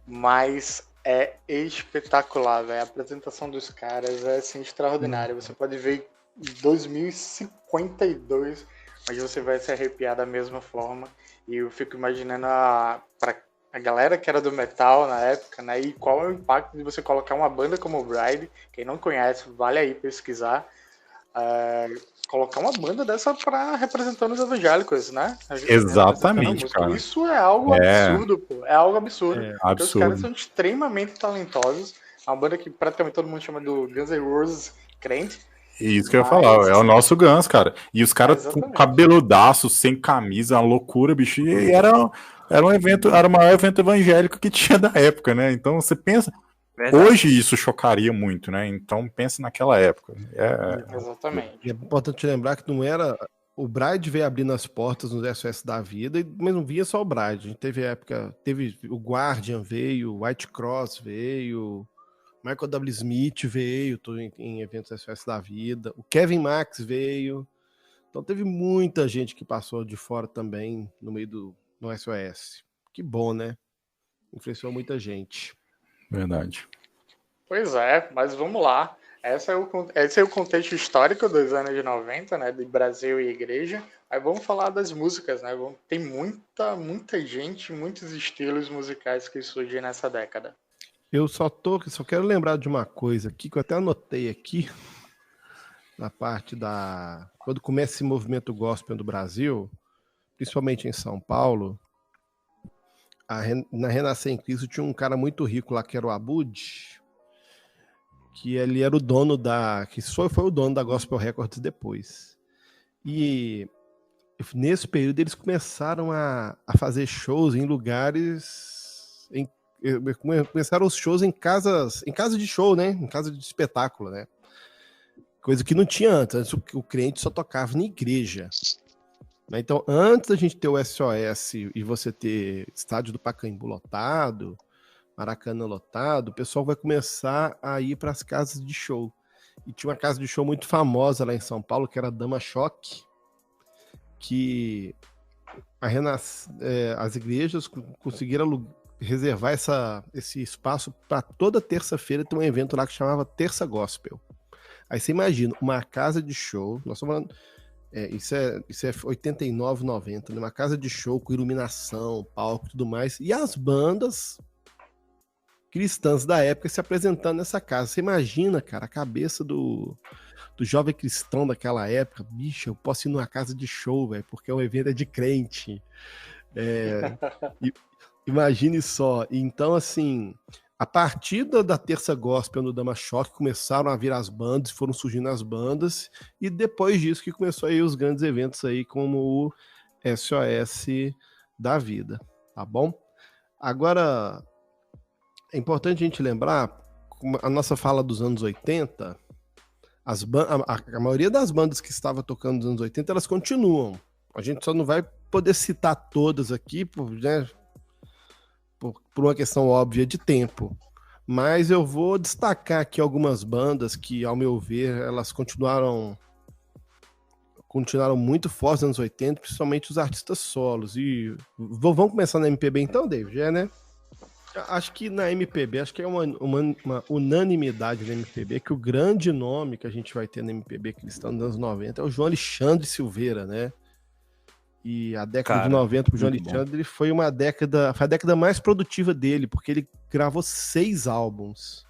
mas é espetacular, velho. A apresentação dos caras é assim, extraordinária. Você pode ver em 2052, mas você vai se arrepiar da mesma forma. E eu fico imaginando para a galera que era do metal na época, né? E qual é o impacto de você colocar uma banda como o Bride? Quem não conhece, vale aí pesquisar. Colocar uma banda dessa para representando os evangélicos, né? Exatamente, cara. Isso é algo absurdo, pô. É algo absurdo. Porque os caras são extremamente talentosos. É uma banda que praticamente todo mundo chama do Guns N' Roses crente. Isso que eu ia falar, é o nosso Guns, cara. E os caras com cabeludaço, sem camisa, uma loucura, bicho. E era um evento, era o maior evento evangélico que tinha da época, né? Então você pensa. Verdade. Hoje isso chocaria muito, né? Então pense naquela época. Exatamente. É importante lembrar que não era. O Bride veio abrindo as portas no SOS da Vida, mas não via só o Bride. A gente teve teve o Guardian veio, o White Cross veio, Michael W. Smith veio em eventos SOS da Vida, o Kevin Max veio. Então teve muita gente que passou de fora também no meio no SOS. Que bom, né? Influenciou muita gente. Verdade. Pois é, mas vamos lá. Esse é o contexto histórico dos anos 90, né? De Brasil e igreja. Aí vamos falar das músicas, né? Tem muita gente, muitos estilos musicais que surgem nessa década. Eu só quero lembrar de uma coisa aqui, que eu até anotei aqui, na parte quando começa esse movimento gospel do Brasil, principalmente em São Paulo, na Renascer em Cristo tinha um cara muito rico lá, que era o Abud, que ele era o dono que foi o dono da Gospel Records depois. E nesse período eles começaram a fazer shows em lugares... Começaram os shows em casa de show, né? Em casa de espetáculo, né? Coisa que não tinha antes. Antes o crente só tocava na igreja. Então, antes da gente ter o SOS e você ter estádio do Pacaembu lotado, Maracanã lotado, o pessoal vai começar a ir para as casas de show. E tinha uma casa de show muito famosa lá em São Paulo, que era a Dama Choque, que as igrejas conseguiram reservar esse espaço para toda terça-feira ter um evento lá que chamava Terça Gospel. Aí você imagina, uma casa de show, nós estamos falando, isso é 89, 90, né? Uma casa de show com iluminação, palco e tudo mais, e as bandas cristãs da época se apresentando nessa casa. Você imagina, cara, a cabeça do jovem cristão daquela época, bicho, eu posso ir numa casa de show, velho, porque o evento é de crente. Imagine só. Então, assim, a partir da Terça Gospel no Dama Choque, começaram a vir as bandas, foram surgindo as bandas, e depois disso que começou aí os grandes eventos aí, como o SOS da vida, tá bom? Agora, é importante a gente lembrar, a nossa fala dos anos 80, a maioria das bandas que estava tocando nos anos 80, elas continuam. A gente só não vai poder citar todas aqui, né, por uma questão óbvia de tempo. Mas eu vou destacar aqui algumas bandas que, ao meu ver, elas continuaram muito fortes nos anos 80, principalmente os artistas solos. E vamos começar na MPB então, David? Né? Acho que na MPB, acho que é uma unanimidade na MPB, que o grande nome que a gente vai ter na MPB cristã nos anos 90 é o João Alexandre Silveira, né? E a década de 90 pro João Alexandre foi a década mais produtiva dele, porque ele gravou 6 álbuns.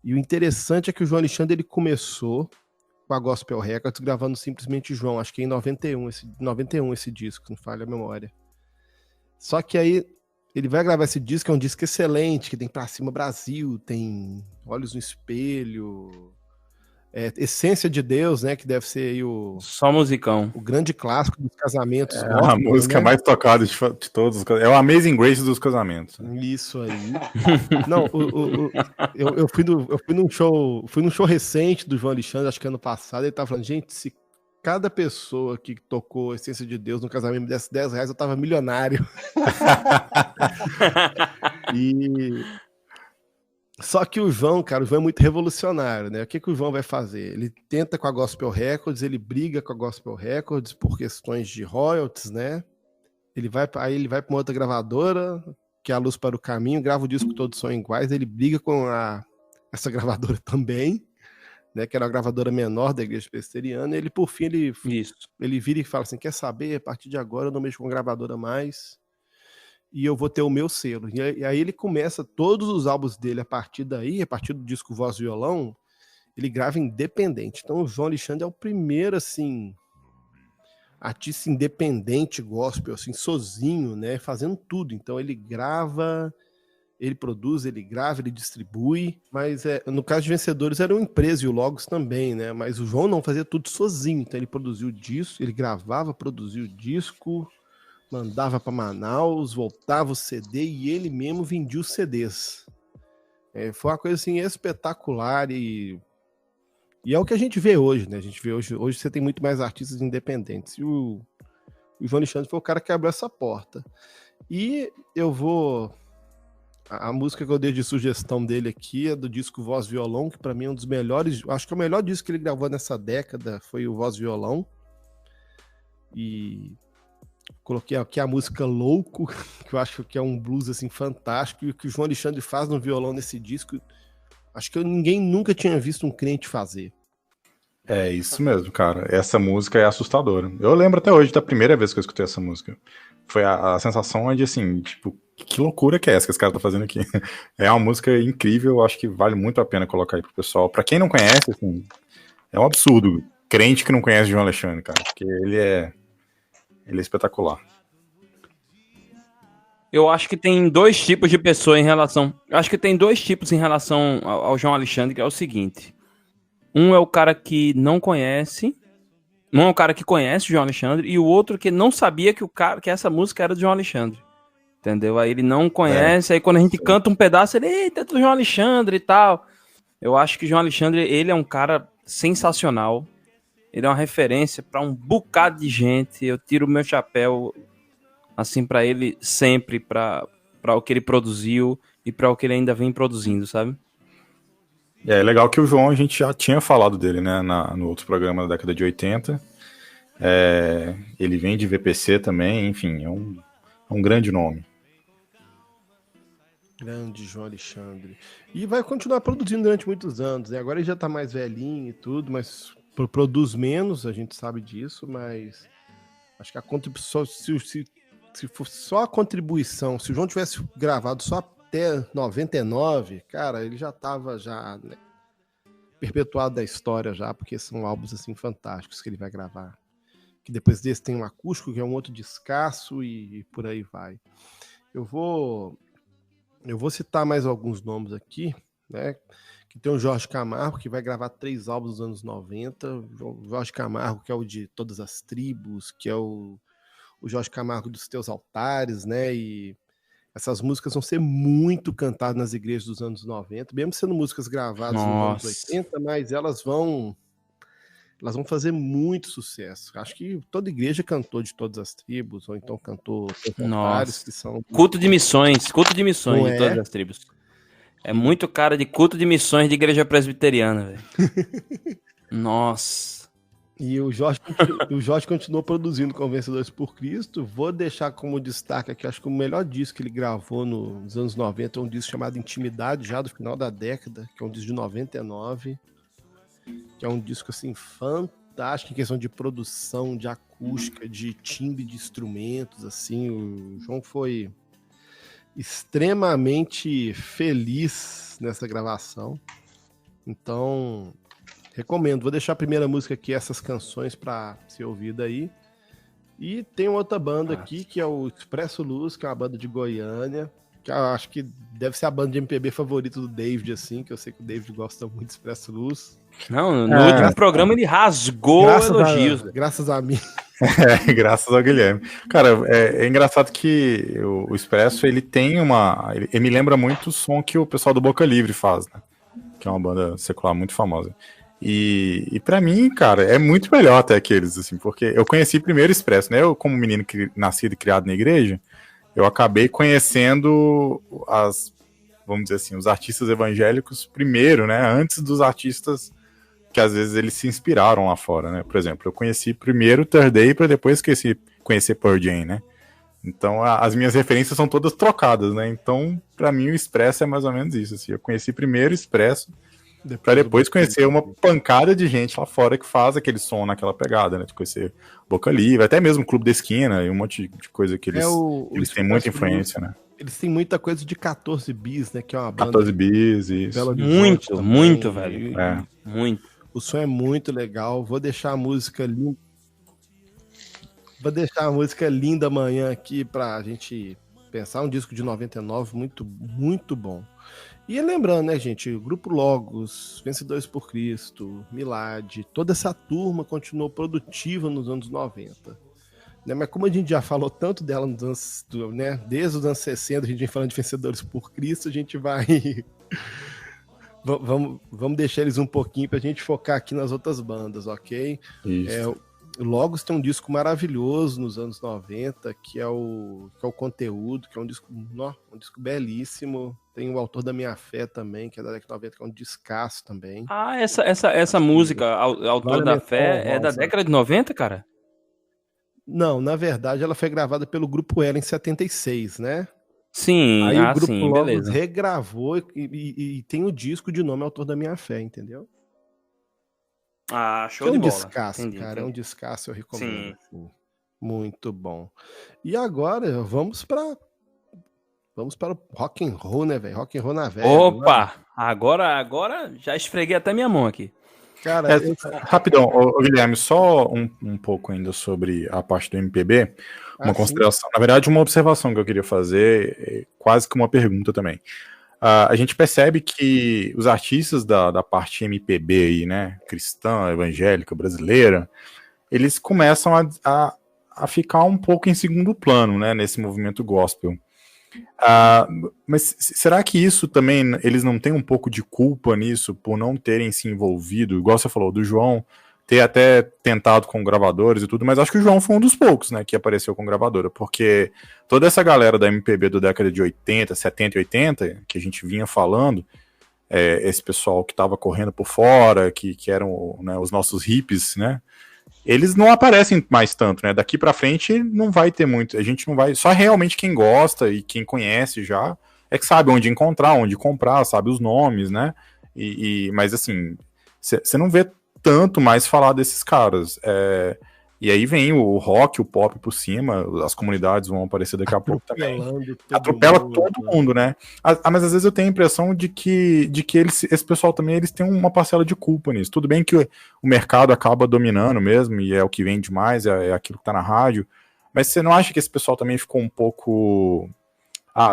E o interessante é que o João Alexandre ele começou com a Gospel Records gravando simplesmente João, acho que em 91 esse disco, não falha a memória. Só que aí ele vai gravar esse disco, é um disco excelente, que tem Pra Cima Brasil, tem Olhos no Espelho, Essência de Deus, né, que deve ser aí só musicão. O grande clássico dos casamentos. É a música, né, mais tocada de todos. É o Amazing Grace dos casamentos. Isso aí. Não, eu fui num show recente do João Alexandre, acho que ano passado, ele tava falando, gente, se cada pessoa que tocou Essência de Deus no casamento me desse R$10, eu tava milionário. Só que o João é muito revolucionário, né? O que o João vai fazer? Ele tenta com a Gospel Records, ele briga com a Gospel Records por questões de royalties, né? Ele vai para uma outra gravadora, que é a Luz para o Caminho, grava o disco Todos São Iguais, ele briga com essa gravadora também, né? Que era uma gravadora menor da Igreja Presbiteriana, e ele, por fim, ele vira e fala assim, quer saber? A partir de agora eu não mexo com gravadora mais, e eu vou ter o meu selo. E aí ele começa todos os álbuns dele a partir do disco Voz e Violão, ele grava independente. Então o João Alexandre é o primeiro, assim, artista independente gospel, assim, sozinho, né, fazendo tudo. Então ele grava, ele produz, ele grava, ele distribui, mas no caso de Vencedores era uma empresa e o Logos também, né, mas o João não fazia tudo sozinho. Então ele produziu o disco, ele gravava, produzia o disco, mandava para Manaus, voltava o CD e ele mesmo vendia os CDs. Foi uma coisa assim espetacular e é o que a gente vê hoje, né? A gente vê hoje você tem muito mais artistas independentes. E o João Alexandre foi o cara que abriu essa porta. E eu vou... A música que eu dei de sugestão dele aqui é do disco Voz Violão, que para mim é um dos melhores... Acho que é o melhor disco que ele gravou nessa década foi o Voz Violão. E coloquei aqui a música Louco, que eu acho que é um blues assim fantástico. E o que o João Alexandre faz no violão nesse disco... Acho que ninguém nunca tinha visto um crente fazer. É isso mesmo, cara. Essa música é assustadora. Eu lembro até hoje da primeira vez que eu escutei essa música. Foi a sensação de assim, tipo, que loucura que é essa que esse cara tá fazendo aqui. É uma música incrível, eu acho que vale muito a pena colocar aí pro pessoal. Pra quem não conhece, assim, é um absurdo. Crente que não conhece João Alexandre, cara, porque ele é espetacular. Eu acho que tem dois tipos de pessoa em relação... Eu acho que tem dois tipos em relação ao João Alexandre, que é o seguinte. Um é o cara que não conhece... Um é o cara que conhece o João Alexandre, e o outro que não sabia que essa música era do João Alexandre. Entendeu? Aí ele não conhece, aí quando a gente canta um pedaço, ele... Eita, é do João Alexandre e tal. Eu acho que o João Alexandre, ele é um cara sensacional. Ele é uma referência para um bocado de gente. Eu tiro o meu chapéu... assim, pra ele sempre, pra o que ele produziu e pra o que ele ainda vem produzindo, sabe? É legal que o João, a gente já tinha falado dele, né, no outro programa da década de 80. Ele vem de VPC também, enfim, é um grande nome. Grande João Alexandre. E vai continuar produzindo durante muitos anos, né? Agora ele já tá mais velhinho e tudo, mas produz menos, a gente sabe disso, mas acho que a contribuição, se fosse só a contribuição, se o João tivesse gravado só até 99, cara, ele já tava né, perpetuado da história já, porque são álbuns assim fantásticos que ele vai gravar. Que depois desse tem um acústico, que é um outro descasso e por aí vai. Eu vou citar mais alguns nomes aqui, né? Que tem o Jorge Camargo, que vai gravar 3 álbuns dos anos 90. O Jorge Camargo, que é o de Todas as Tribos, que é o Jorge Camargo dos Teus Altares, né? E essas músicas vão ser muito cantadas nas igrejas dos anos 90, mesmo sendo músicas gravadas nos anos 80, mas elas vão fazer muito sucesso. Acho que toda igreja cantou de Todas as Tribos, ou então cantou Nossa. que são... Culto de missões de Todas as Tribos. É muito cara de culto de missões de igreja presbiteriana, velho. Nossa. E o Jorge continuou produzindo Com Vencedores por Cristo. Vou deixar como destaque aqui, acho que o melhor disco que ele gravou nos anos 90 é um disco chamado Intimidade, já do final da década, que é um disco de 99, que é um disco assim fantástico em questão de produção, de acústica, de timbre de instrumentos, assim. O João foi extremamente feliz nessa gravação. Então, recomendo. Vou deixar a primeira música aqui, essas canções, para ser ouvida aí. E tem outra banda aqui, que é o Expresso Luz, que é uma banda de Goiânia, que eu acho que deve ser a banda de MPB favorita do David, assim, que eu sei que o David gosta muito de Expresso Luz. Não, no último programa ele rasgou elogios. Graças a mim. Graças ao Guilherme. Cara, é engraçado que o Expresso, ele tem ele me lembra muito o som que o pessoal do Boca Livre faz, né? Que é uma banda secular muito famosa. E pra mim, cara, é muito melhor até que eles, assim, porque eu conheci primeiro o Expresso, né? Eu, como menino nascido e criado na igreja, eu acabei conhecendo vamos dizer assim, os artistas evangélicos primeiro, né? Antes dos artistas que às vezes eles se inspiraram lá fora, né? Por exemplo, eu conheci primeiro o Third Day para depois conhecer Pearl Jam, né? Então as minhas referências são todas trocadas, né? Então, pra mim, o Expresso é mais ou menos isso, assim. Eu conheci primeiro o Expresso para depois conhecer uma pancada de gente lá fora que faz aquele som naquela pegada, né? De conhecer Boca Livre, até mesmo o Clube da Esquina e um monte de coisa que eles têm muita influência, né? Eles têm muita coisa de 14 Bis, né? Que é uma banda... 14 Bis, isso. Muito, velho. Muito. O som é muito legal. Vou deixar a música linda. Vou deixar a música Linda Amanhã aqui pra gente pensar. Um disco de 99, muito, muito bom. E lembrando, né, gente, o Grupo Logos, Vencedores por Cristo, Milad, toda essa turma continuou produtiva nos anos 90. Né? Mas como a gente já falou tanto dela nos anos, né, desde os anos 60, a gente vem falando de Vencedores por Cristo, a gente vai... vamos deixar eles um pouquinho pra gente focar aqui nas outras bandas, ok? Isso. Logos tem um disco maravilhoso nos anos 90, que é o Conteúdo, que é um disco belíssimo. Tem o Autor da Minha Fé também, que é da década de 90, que é um descasso também. Ah, essa música, Autor da Fé, é da década de 90, cara? Não, na verdade ela foi gravada pelo Grupo Ela em 76, né? Sim, aí o Grupo Logos beleza. regravou e tem o disco de nome Autor da Minha Fé, entendeu? Ah, show de bola. É um descasso, Entendi. É um descasso, eu recomendo. Sim. Assim. Muito bom. E agora, vamos para o rock and roll, né, velho? Rock and roll na velha. Opa! Agora já esfreguei até minha mão aqui. Cara, rapidão, Guilherme, só um pouco ainda sobre a parte do MPB. Uma consideração, na verdade, uma observação que eu queria fazer, quase que uma pergunta também. A gente percebe que os artistas da parte MPB aí, né, cristã, evangélica, brasileira, eles começam a ficar um pouco em segundo plano, né, nesse movimento gospel. Mas será que isso também, eles não têm um pouco de culpa nisso, por não terem se envolvido, igual você falou, do João ter até tentado com gravadores e tudo, mas acho que o João foi um dos poucos, né, que apareceu com gravadora, porque toda essa galera da MPB da década de 80, 70 e 80, que a gente vinha falando, esse pessoal que estava correndo por fora, que eram, né, os nossos hippies, né? Eles não aparecem mais tanto, né? Daqui pra frente não vai ter muito. A gente não vai. Só realmente quem gosta e quem conhece já é que sabe onde encontrar, onde comprar, sabe os nomes, né? Mas assim, você não vê tanto mais falar desses caras. E aí vem o rock, o pop por cima, as comunidades vão aparecer daqui a pouco também. Atropela todo mundo, né? Mas às vezes eu tenho a impressão de que esse pessoal também eles têm uma parcela de culpa nisso. Tudo bem que o mercado acaba dominando mesmo, e é o que vende mais, é aquilo que tá na rádio, mas você não acha que esse pessoal também ficou um pouco...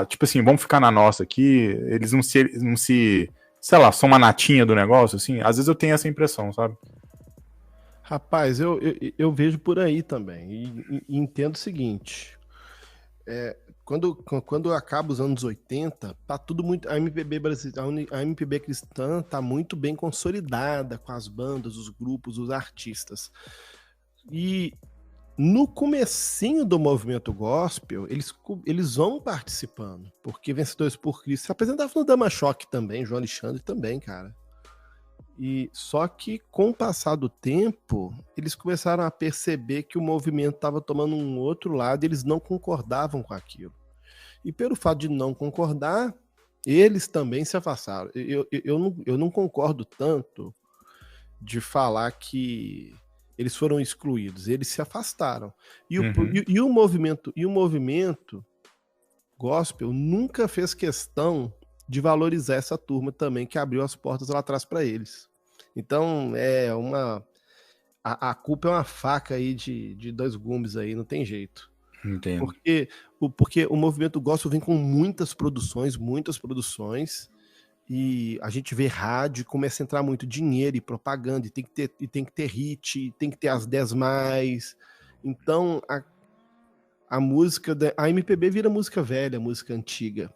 tipo assim, vamos ficar na nossa aqui, eles não se sei lá, são uma natinha do negócio, assim? Às vezes eu tenho essa impressão, sabe? Rapaz, eu vejo por aí também, e entendo o seguinte, quando acaba os anos 80, tá tudo muito, a MPB brasileira, a MPB cristã tá muito bem consolidada com as bandas, os grupos, os artistas, e no comecinho do movimento gospel, eles vão participando, porque Vencedores por Cristo se apresentava no Dama Choque também, João Alexandre também, cara. E só que com o passar do tempo, eles começaram a perceber que o movimento estava tomando um outro lado e eles não concordavam com aquilo. E pelo fato de não concordar, eles também se afastaram. Eu não concordo tanto de falar que eles foram excluídos, eles se afastaram. E o movimento gospel nunca fez questão de valorizar essa turma também, que abriu as portas lá atrás para eles. Então, a culpa é uma faca aí de dois gumes aí, não tem jeito. Entendo. Porque o movimento gospel vem com muitas produções, e a gente vê rádio, começa a entrar muito dinheiro e propaganda, e tem que ter hit, tem que ter as 10 mais. Então, a música, a MPB vira música velha, música antiga.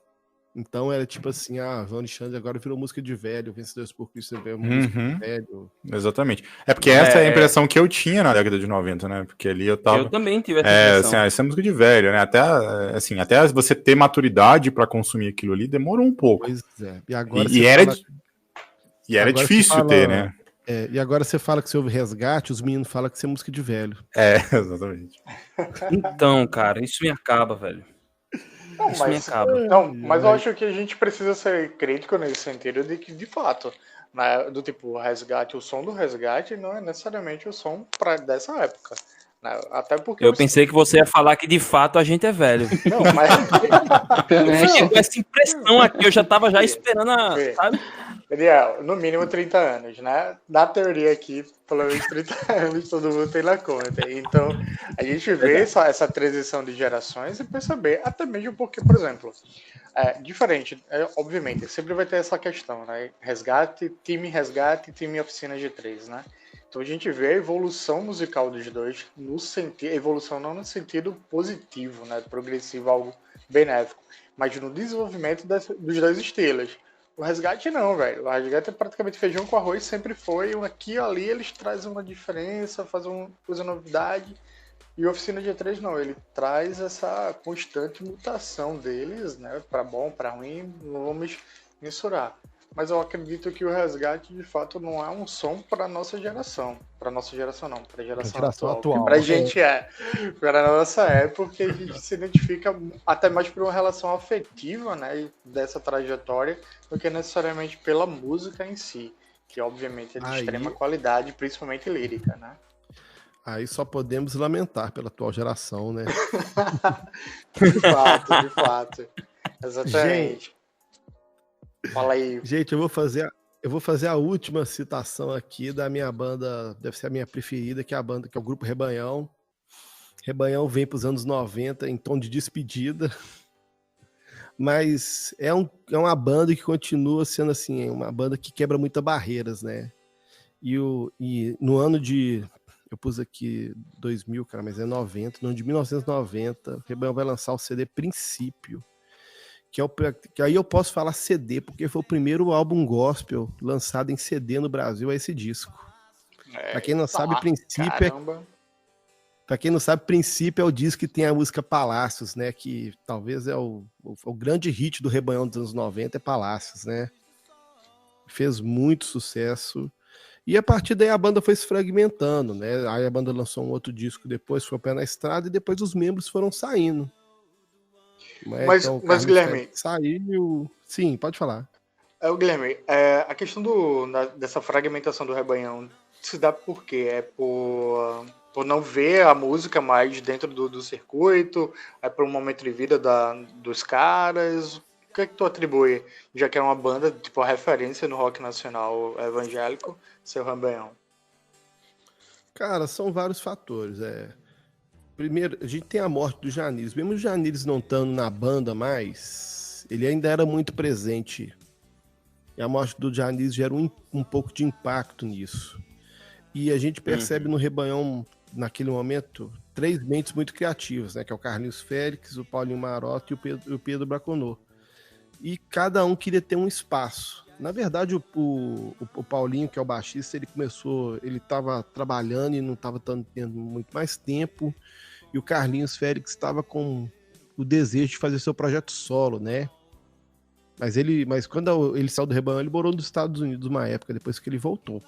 Então era tipo assim, João Alexandre agora virou música de velho, Vencedores por Cristo é música de velho. Exatamente. É porque essa é a impressão que eu tinha na década de 90, né? Porque ali eu tava... Eu também tive essa impressão. Assim, essa é música de velho, né? Até você ter maturidade pra consumir aquilo ali demorou um pouco. Pois é. E agora era difícil ter, né? E agora você fala que você ouve Resgate, os meninos falam que você é música de velho. Exatamente. Então, cara, isso me acaba, velho. Mas eu acho que a gente precisa ser crítico nesse sentido de que, de fato, né, do tipo, Resgate, o som do Resgate não é necessariamente o som dessa época. Né? Até porque eu pensei que você ia falar que de fato a gente é velho. Não, mas... eu fiquei com essa impressão aqui, eu já tava esperando sabe? Daniel, no mínimo 30 anos, né? Na teoria aqui, pelo menos 30 anos todo mundo tem na conta. Então, a gente vê essa transição de gerações e perceber, até mesmo porque, por exemplo, diferente, obviamente, sempre vai ter essa questão, né? Resgate, time Oficina G3, né? Então a gente vê a evolução musical dos dois, evolução não no sentido positivo, né? Progressivo, algo benéfico, mas no desenvolvimento dos dois estilos. O Resgate não, velho. O Resgate é praticamente feijão com arroz, sempre foi. Aqui e ali eles trazem uma diferença, fazem uma coisa novidade. E o Oficina G3 não, ele traz essa constante mutação deles, né? Para bom, para ruim, não vamos mensurar. Mas eu acredito que o Resgate, de fato, não é um som para nossa geração. Para nossa geração não, para a geração atual. Para a gente para a nossa época, a gente se identifica até mais por uma relação afetiva, né, dessa trajetória, do que necessariamente pela música em si, que obviamente é de extrema qualidade, principalmente lírica, né? Aí só podemos lamentar pela atual geração, né? De fato. Exatamente. Fala aí. Gente, eu vou fazer a última citação aqui da minha banda, deve ser a minha preferida, que é o Grupo Rebanhão. Rebanhão vem para os anos 90 em tom de despedida, mas é uma banda que continua sendo assim, uma banda que quebra muitas barreiras, né? E no ano de, eu pus aqui 2000, cara, mas é 90, no ano de 1990, o Rebanhão vai lançar o CD Princípio, que aí eu posso falar CD, porque foi o primeiro álbum gospel lançado em CD no Brasil, é esse disco. Pra quem não sabe, Princípio é o disco que tem a música Palácios, né? Que talvez é o grande hit do Rebanhão dos anos 90, é Palácios, né? fez muito sucesso. E a partir daí a banda foi se fragmentando, né? Aí a banda lançou um outro disco depois, foi o Pé na Estrada, e depois os membros foram saindo. Mas Guilherme... Saiu... Sim, pode falar. Guilherme, a questão dessa fragmentação do Rebanhão se dá por quê? É por não ver a música mais dentro do circuito? É por um momento de vida dos caras? O que é que tu atribui, já que é uma banda, tipo, a referência no rock nacional evangélico, seu Rebanhão? Cara, são vários fatores. Primeiro, a gente tem a morte do Janiris. Mesmo o Janiris não estando na banda mais, ele ainda era muito presente. E a morte do Janiris gera um pouco de impacto nisso. E a gente percebe no Rebanhão, naquele momento, 3 mentes muito criativas, né? Que é o Carlinhos Félix, o Paulinho Marota e o Pedro Braconô. E cada um queria ter um espaço. Na verdade, o Paulinho, que é o baixista, ele estava trabalhando e não estava tendo muito mais tempo. E o Carlinhos Félix estava com o desejo de fazer seu projeto solo, né? Mas quando ele saiu do Rebanhão, ele morou nos Estados Unidos uma época, depois que ele voltou.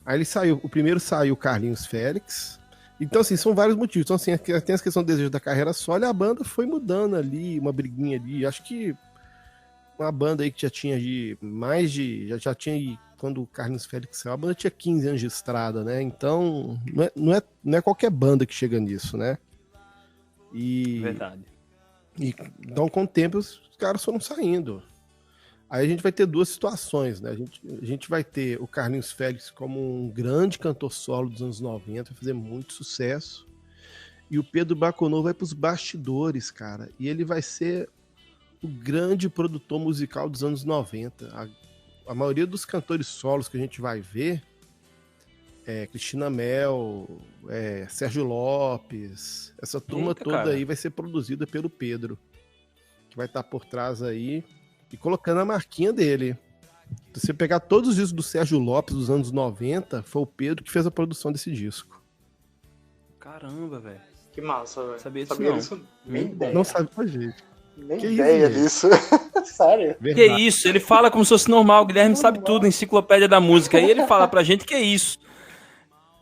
Aí ele saiu, o primeiro saiu o Carlinhos Félix. Então, assim, são vários motivos. Então, assim, tem essa questão do desejo da carreira solo, e a banda foi mudando ali, uma briguinha ali. Acho que uma banda aí que já tinha já tinha, quando o Carlinhos Félix saiu, a banda tinha 15 anos de estrada, né? Então, não é qualquer banda que chega nisso, né? Verdade. Então, com o tempo, os caras foram saindo. Aí a gente vai ter 2 situações, né? A gente vai ter o Carlinhos Félix como um grande cantor solo dos anos 90, vai fazer muito sucesso. E o Pedro Braconô vai para os bastidores, cara. E ele vai ser o grande produtor musical dos anos 90. A maioria dos cantores solos que a gente vai ver, Cristina Mel, Sérgio Lopes, essa turma toda aí vai ser produzida pelo Pedro, que vai estar por trás aí e colocando a marquinha dele. Se você pegar todos os discos do Sérgio Lopes dos anos 90, foi o Pedro que fez a produção desse disco. Caramba, velho. Que massa, velho. Sabia disso não. Não sabe pra gente. Nem ideia disso. Sério? Verdade. Que isso? Ele fala como se fosse normal. O Guilherme sabe tudo, enciclopédia da música. Aí ele fala pra gente que é isso.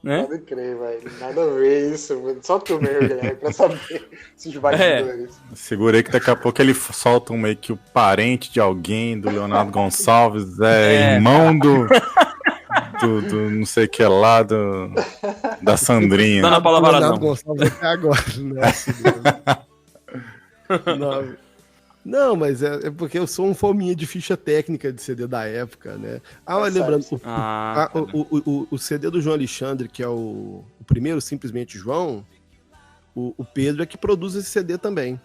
Né? Pode crer, velho. Nada a ver isso. Só tu mesmo, Guilherme, pra saber esses bastidores. Segurei que daqui a pouco ele solta meio que o parente de alguém, do Leonardo Gonçalves, irmão do não sei o que lá, da Sandrinha. Dona Paula Varadão. Leonardo Gonçalves até agora, né? Não, mas é porque eu sou um fominha de ficha técnica de CD da época, né? Lembrando, o CD do João Alexandre, que é o primeiro Simplesmente João, o Pedro é que produz esse CD também.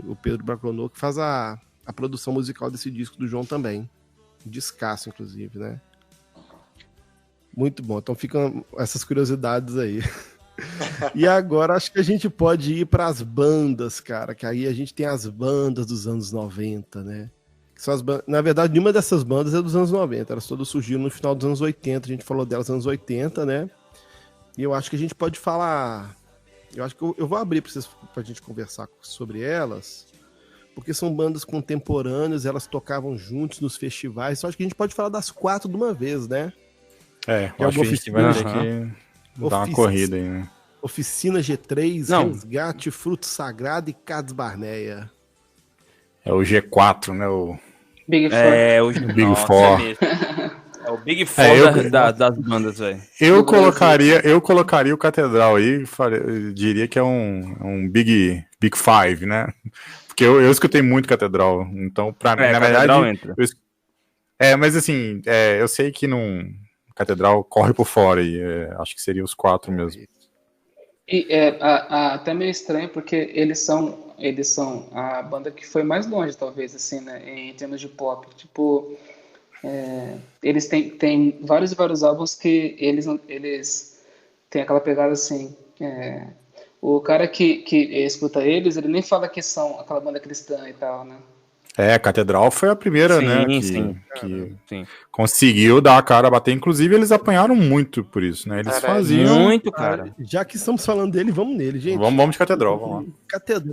O Pedro Braconô, que faz a produção musical desse disco do João também. Descasso, inclusive, né? Muito bom. Então ficam essas curiosidades aí. E agora acho que a gente pode ir para as bandas, cara, que aí a gente tem as bandas dos anos 90, né? Que são na verdade, nenhuma dessas bandas é dos anos 90, elas todas surgiram no final dos anos 80, a gente falou delas nos anos 80, né? E eu acho que a gente pode falar... Eu acho que eu vou abrir para a gente conversar sobre elas, porque são bandas contemporâneas, elas tocavam juntos nos festivais, então acho que a gente pode falar das 4 de uma vez, né? Eu acho que a gente vai ter que dar uma corrida aí, né? Oficina G3, Resgate, Fruto Sagrado e Carlos Barneia. É o G4, né? O Big Four. O Big Four. É o Big Four das bandas, velho. Eu colocaria o Catedral aí, eu diria que é um Big Five, né? Porque eu escutei muito Catedral, então pra mim, na verdade... Entra. Mas assim, eu sei que Catedral corre por fora e acho que seria os 4 mesmo. E até meio estranho, porque eles são a banda que foi mais longe, talvez, assim, né, em termos de pop. Tipo, eles têm vários e vários álbuns que eles têm aquela pegada assim. O cara que escuta eles, ele nem fala que são aquela banda cristã e tal, né? A Catedral foi a primeira, né, Sim. conseguiu dar a cara a bater. Inclusive, eles apanharam muito por isso, né? Eles faziam... Muito, cara. Já que estamos falando dele, vamos nele, gente. Vamos de Catedral, vamos lá.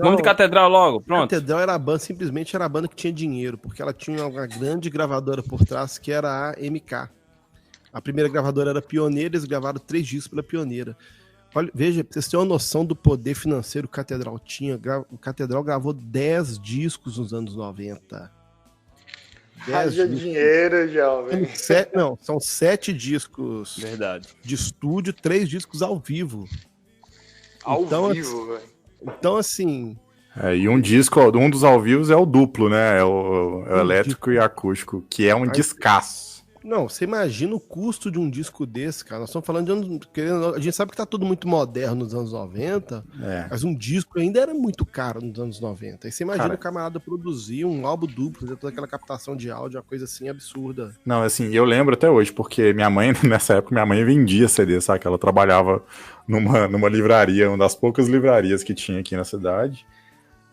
Vamos de Catedral logo, pronto. Catedral era a banda, simplesmente era a banda que tinha dinheiro, porque ela tinha uma grande gravadora por trás, que era a MK. A primeira gravadora era Pioneira, eles gravaram 3 discos pela Pioneira. Olha, veja, pra vocês terem uma noção do poder financeiro que o Catedral tinha, o Catedral gravou 10 discos nos anos 90. Haja dinheiro, jovem. São 7 discos. Verdade. De estúdio, 3 discos ao vivo. Ao vivo, velho. Então, assim... e um dos ao vivos é o duplo, né? É o elétrico e acústico, que é um descasso. Não, você imagina o custo de um disco desse, cara. Nós estamos falando de anos... A gente sabe que tá tudo muito moderno nos anos 90, mas um disco ainda era muito caro nos anos 90. Aí você imagina o camarada produzir um álbum duplo, fazer toda aquela captação de áudio, uma coisa assim absurda. Não, assim, eu lembro até hoje, porque minha mãe, nessa época, minha mãe vendia CD, sabe? Ela trabalhava numa livraria, uma das poucas livrarias que tinha aqui na cidade.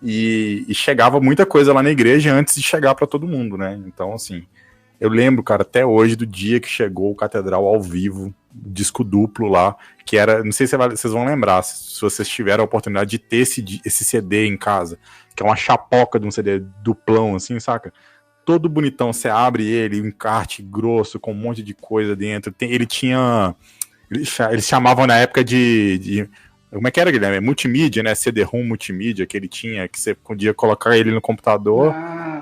E chegava muita coisa lá na igreja antes de chegar pra todo mundo, né? Então, assim... Eu lembro, cara, até hoje do dia que chegou o Catedral ao vivo, disco duplo lá, que era, não sei se vocês vão lembrar, se vocês tiveram a oportunidade de ter esse CD em casa, que é uma chapoca de um CD duplão, assim, saca? Todo bonitão, você abre ele, um encarte grosso, com um monte de coisa dentro. Ele tinha... Eles chamavam na época de como é que era, Guilherme? Multimídia, né? CD-ROM multimídia que ele tinha, que você podia colocar ele no computador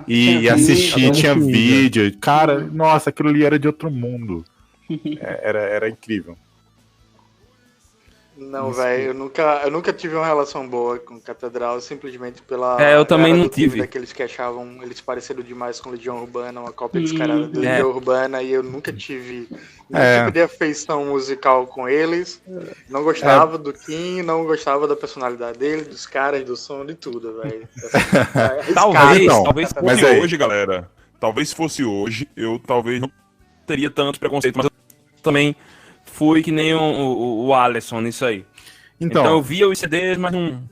e assistir, tinha vídeo. Cara, nossa, aquilo ali era de outro mundo. Era incrível. Não, velho, eu nunca tive uma relação boa com Catedral, simplesmente pela... eu também não tive. Daqueles que achavam eles pareceram demais com Legião Urbana, uma cópia descarada da Legião Urbana, e eu nunca tive nenhum tipo de afeição musical com eles. Não gostava do Kim, não gostava da personalidade dele, dos caras, do som, de tudo, velho. Talvez fosse hoje, galera. Talvez fosse hoje, eu talvez não teria tanto preconceito, mas eu também... Fui que nem o Alisson nisso aí. Então eu via os CDs, mas não...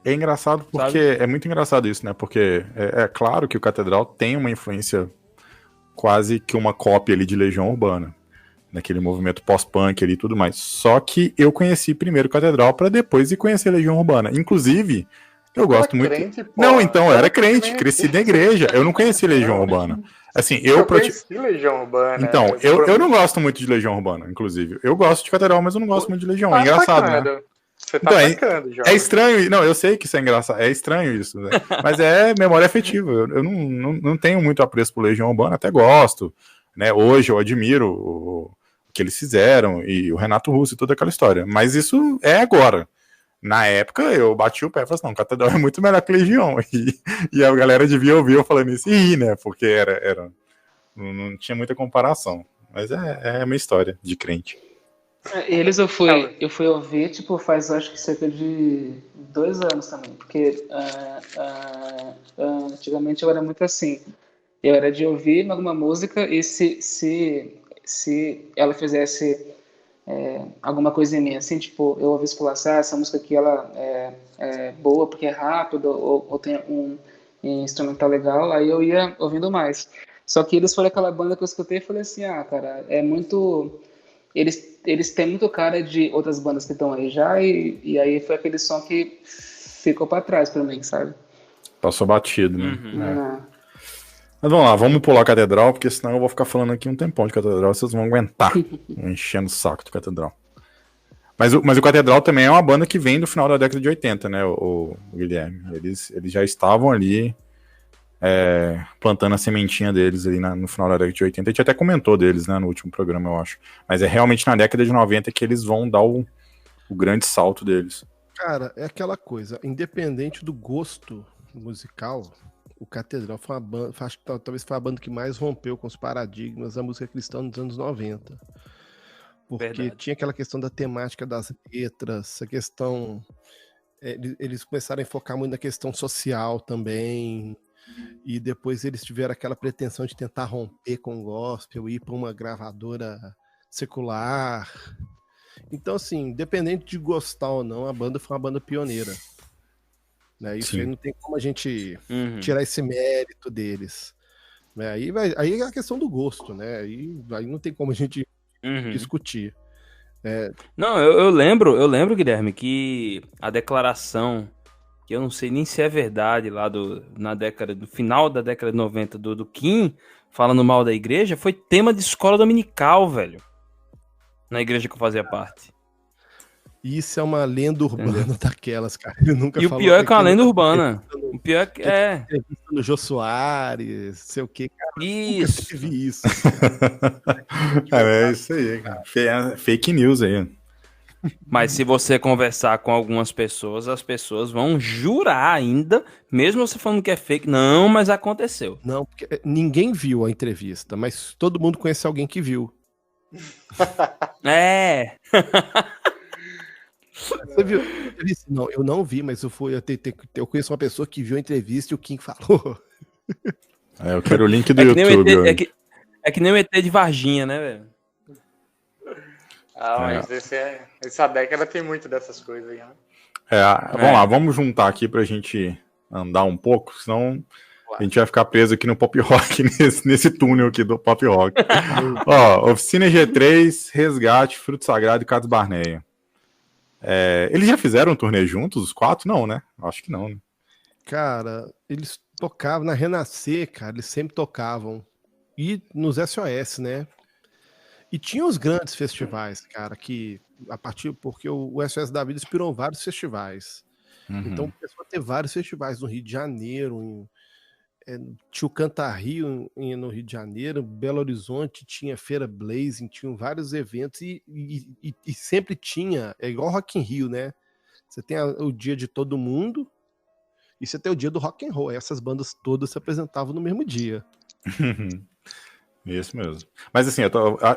É engraçado porque... É muito engraçado isso, né? Porque é claro que o Catedral tem uma influência quase que uma cópia ali de Legião Urbana. Naquele movimento pós-punk ali e tudo mais. Só que eu conheci primeiro o Catedral para depois ir conhecer Legião Urbana. Inclusive, eu gosto muito... Crente, não, então, eu era crente, cresci na igreja. Eu não conheci Legião Urbana. Assim, eu conheci Legião Urbana. Então, eu não gosto muito de Legião Urbana, inclusive. Eu gosto de Catedral, mas eu não gosto muito de Legião. É engraçado, né? Você tá atacando, é estranho. Não, eu sei que isso é engraçado. É estranho isso, né? Mas é memória afetiva. Eu não tenho muito apreço por Legião Urbana, até gosto. Né? Hoje eu admiro o que eles fizeram e o Renato Russo e toda aquela história. Mas isso é agora. Na época, eu bati o pé e falei assim, não, Catedral é muito melhor que Legião. E a galera devia ouvir eu falando isso e rir, né? Porque não tinha muita comparação. Mas é uma história de crente. Eles eu fui ouvir, tipo, faz acho que cerca de 2 anos também. Porque antigamente eu era muito assim. Eu era de ouvir alguma música e se ela fizesse... alguma coisa em mim, assim, tipo, eu ouvisse falar assim, essa música aqui, ela é boa porque é rápido, ou tem um instrumental legal, aí eu ia ouvindo mais. Só que eles foram aquela banda que eu escutei e falei assim, cara, é muito... Eles têm muito cara de outras bandas que estão aí já, e aí foi aquele som que ficou pra trás pra mim, sabe? Passou batido, né? Mas vamos lá, vamos pular a Catedral, porque senão eu vou ficar falando aqui um tempão de Catedral, vocês vão aguentar enchendo o saco do Catedral. Mas o Catedral também é uma banda que vem do final da década de 80, né, o Guilherme? Eles já estavam ali plantando a sementinha deles ali no final da década de 80. A gente até comentou deles, né, no último programa, eu acho. Mas é realmente na década de 90 que eles vão dar o grande salto deles. Cara, é aquela coisa, independente do gosto musical... O Catedral foi uma banda, acho que talvez foi a banda que mais rompeu com os paradigmas da música cristã nos anos 90. Porque tinha aquela questão da temática das letras, a questão... Eles começaram a focar muito na questão social também, e depois eles tiveram aquela pretensão de tentar romper com o gospel, ir para uma gravadora secular. Então, assim, independente de gostar ou não, a banda foi uma banda pioneira. né? Isso Sim. aí não tem como a gente tirar esse mérito deles. Né? Aí é a questão do gosto, né? Aí não tem como a gente discutir. Não, eu lembro, Guilherme, que a declaração, que eu não sei nem se é verdade lá do final da década de 90 do Kim, falando mal da igreja, foi tema de escola dominical, velho. Na igreja que eu fazia parte. Isso é uma lenda urbana daquelas, cara. Ele nunca E o falou pior é que é uma aquilo lenda tá urbana. entrevista no- O pior é que é. entrevista no Jô Soares, sei o que, cara. Nunca Isso. teve isso. É isso aí, cara. Fake news aí. Mas se você conversar com algumas pessoas, as pessoas vão jurar ainda, mesmo você falando que é fake. Não, mas aconteceu. Não, porque ninguém viu a entrevista, mas todo mundo conhece alguém que viu. É. Você viu? Eu disse, não, eu não vi, mas eu conheço uma pessoa que viu a entrevista e o Kim falou. Eu quero o link do É que nem o YouTube. ET, hoje. é que nem o ET de Varginha, né, velho? Mas essa década tem muito dessas coisas aí, né? Vamos lá, vamos juntar aqui pra gente andar um pouco, senão a gente vai ficar preso aqui no pop rock, nesse túnel aqui do pop rock. Ó, Oficina G3, Resgate, Fruto Sagrado e Carlos Barneia. Eles já fizeram um turnê juntos, os quatro? Não, né? Acho que não, né? Cara, eles tocavam na Renascer, cara, eles sempre tocavam. E nos SOS, né? E tinha os grandes festivais, cara, que porque o SOS da Vida inspirou vários festivais. Então começou a ter vários festivais no Rio de Janeiro, tinha o Canta Rio no Rio de Janeiro, Belo Horizonte tinha Feira Blazing, tinham vários eventos e sempre tinha, é igual Rock in Rio, né? Você tem o dia de todo mundo e você tem o dia do rock and roll. Essas bandas todas se apresentavam no mesmo dia. Isso mesmo. Mas assim,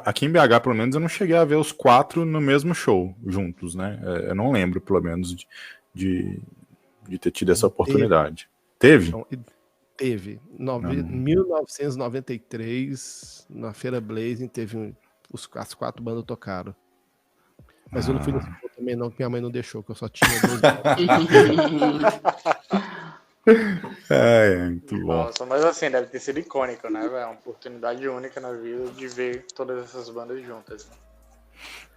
aqui em BH, pelo menos, eu não cheguei a ver os quatro no mesmo show, juntos, né? Eu não lembro, pelo menos, de ter tido essa oportunidade. Teve? Então, teve. 1993, na Feira Blazing, teve as quatro bandas tocaram. Mas eu não fui nesse show também, não, que minha mãe não deixou, que eu só tinha 12 muito bom. Nossa, mas assim, deve ter sido icônico, né, velho? É uma oportunidade única na vida de ver todas essas bandas juntas.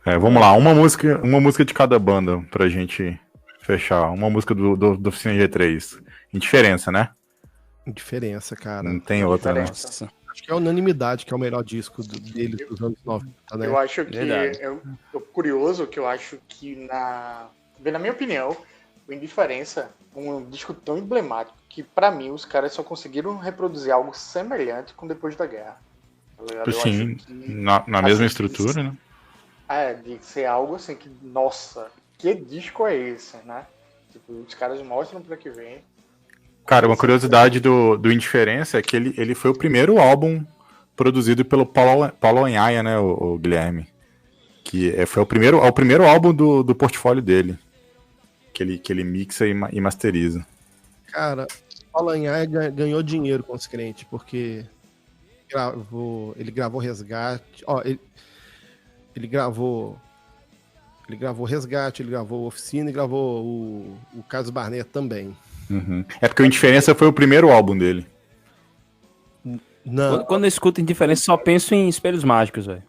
Né? Vamos lá, uma música de cada banda pra gente fechar. Uma música do Oficina G3. Indiferença, né? Diferença, cara. Não tem outra, né? Nossa. Acho que é a unanimidade que é o melhor disco deles dos anos 90, né? Eu acho que, Verdade. eu curioso que eu acho que, na minha opinião, o Indiferença é um disco tão emblemático que, pra mim, os caras só conseguiram reproduzir algo semelhante com Depois da Guerra. Tá ligado? Eu Sim, acho que, na mesma assim, estrutura, né? de ser algo assim que, nossa, que disco é esse, né? Tipo, os caras mostram pra que vem. Cara, uma curiosidade do Indiferença é que ele foi o primeiro álbum produzido pelo Paulo Anhaia, né, o Guilherme? Que foi o primeiro álbum do portfólio dele. Que ele mixa e masteriza. Cara, Paulo Anhaia ganhou dinheiro com os crentes, porque ele gravou Resgate. Ó, ele gravou Resgate, ele gravou Oficina e gravou o Carlos Barneia também. É porque o Indiferença foi o primeiro álbum dele. Não, Quando eu escuto Indiferença, só penso em Espelhos Mágicos, velho.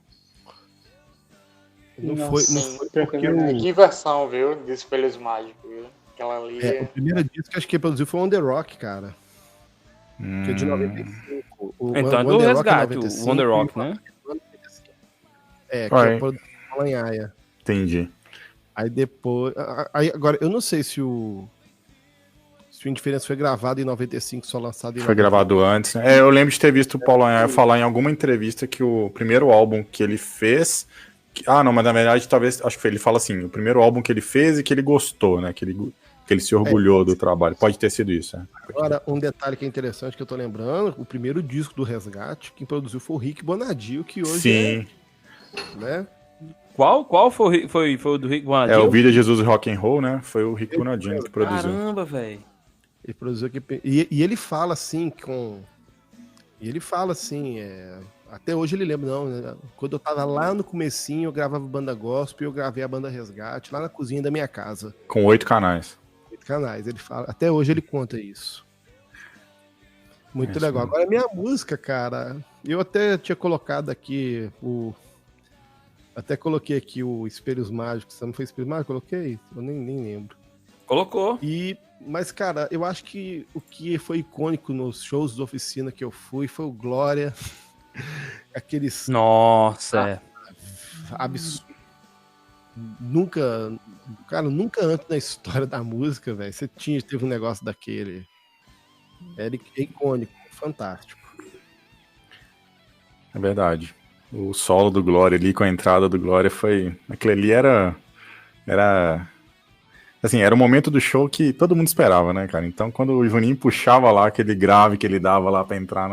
não foi porque Que versão, viu? De Espelhos Mágicos, viu? Aquela ali. o primeiro disco que acho que produziu foi o On The Rock, cara. Que é de 95. Então é do On The Rock Resgate, 95, o Wonder Rock, né? que é a produção do Paulo Anhaia. Entendi. Aí depois. Agora, eu não sei se o Indiferença foi gravado em 95, só lançado em Foi gravado antes, né? Eu lembro de ter visto o Paulo Anhaia falar em alguma entrevista que o primeiro álbum que ele fez... não, mas na verdade, talvez... Acho que ele fala assim, o primeiro álbum que ele fez e que ele gostou, né? Que ele se orgulhou do trabalho. Pode ter sido isso, né? Agora, um detalhe que é interessante que eu tô lembrando, o primeiro disco do Resgate, quem produziu foi o Rick Bonadio, que hoje Sim. né? Qual foi o do Rick Bonadio? O Vida Jesus Rock and Roll, né? Foi o Rick Bonadio que produziu. Caramba, velho. Ele produziu aqui. E ele fala assim, até hoje ele lembra, não, né? Quando eu tava lá no comecinho, eu gravava banda gospel e eu gravei a banda Resgate lá na cozinha da minha casa. Com 8 canais. Canais. Ele fala, até hoje ele conta isso. Muito legal. Agora, minha música, cara, eu até tinha colocado aqui até coloquei aqui o Espelhos Mágicos. Não foi Espelhos Mágicos? Coloquei? Eu nem lembro. Colocou. Mas, cara, eu acho que o que foi icônico nos shows de oficina que eu fui foi o Glória. Aqueles... Nossa, absurdo. Nunca antes na história da música, velho, teve um negócio daquele. Era icônico, fantástico. É verdade. O solo do Glória ali, com a entrada do Glória, foi... Aquele ali era... Assim, era o momento do show que todo mundo esperava, né, cara? Então, quando o Juninho puxava lá aquele grave que ele dava lá pra entrar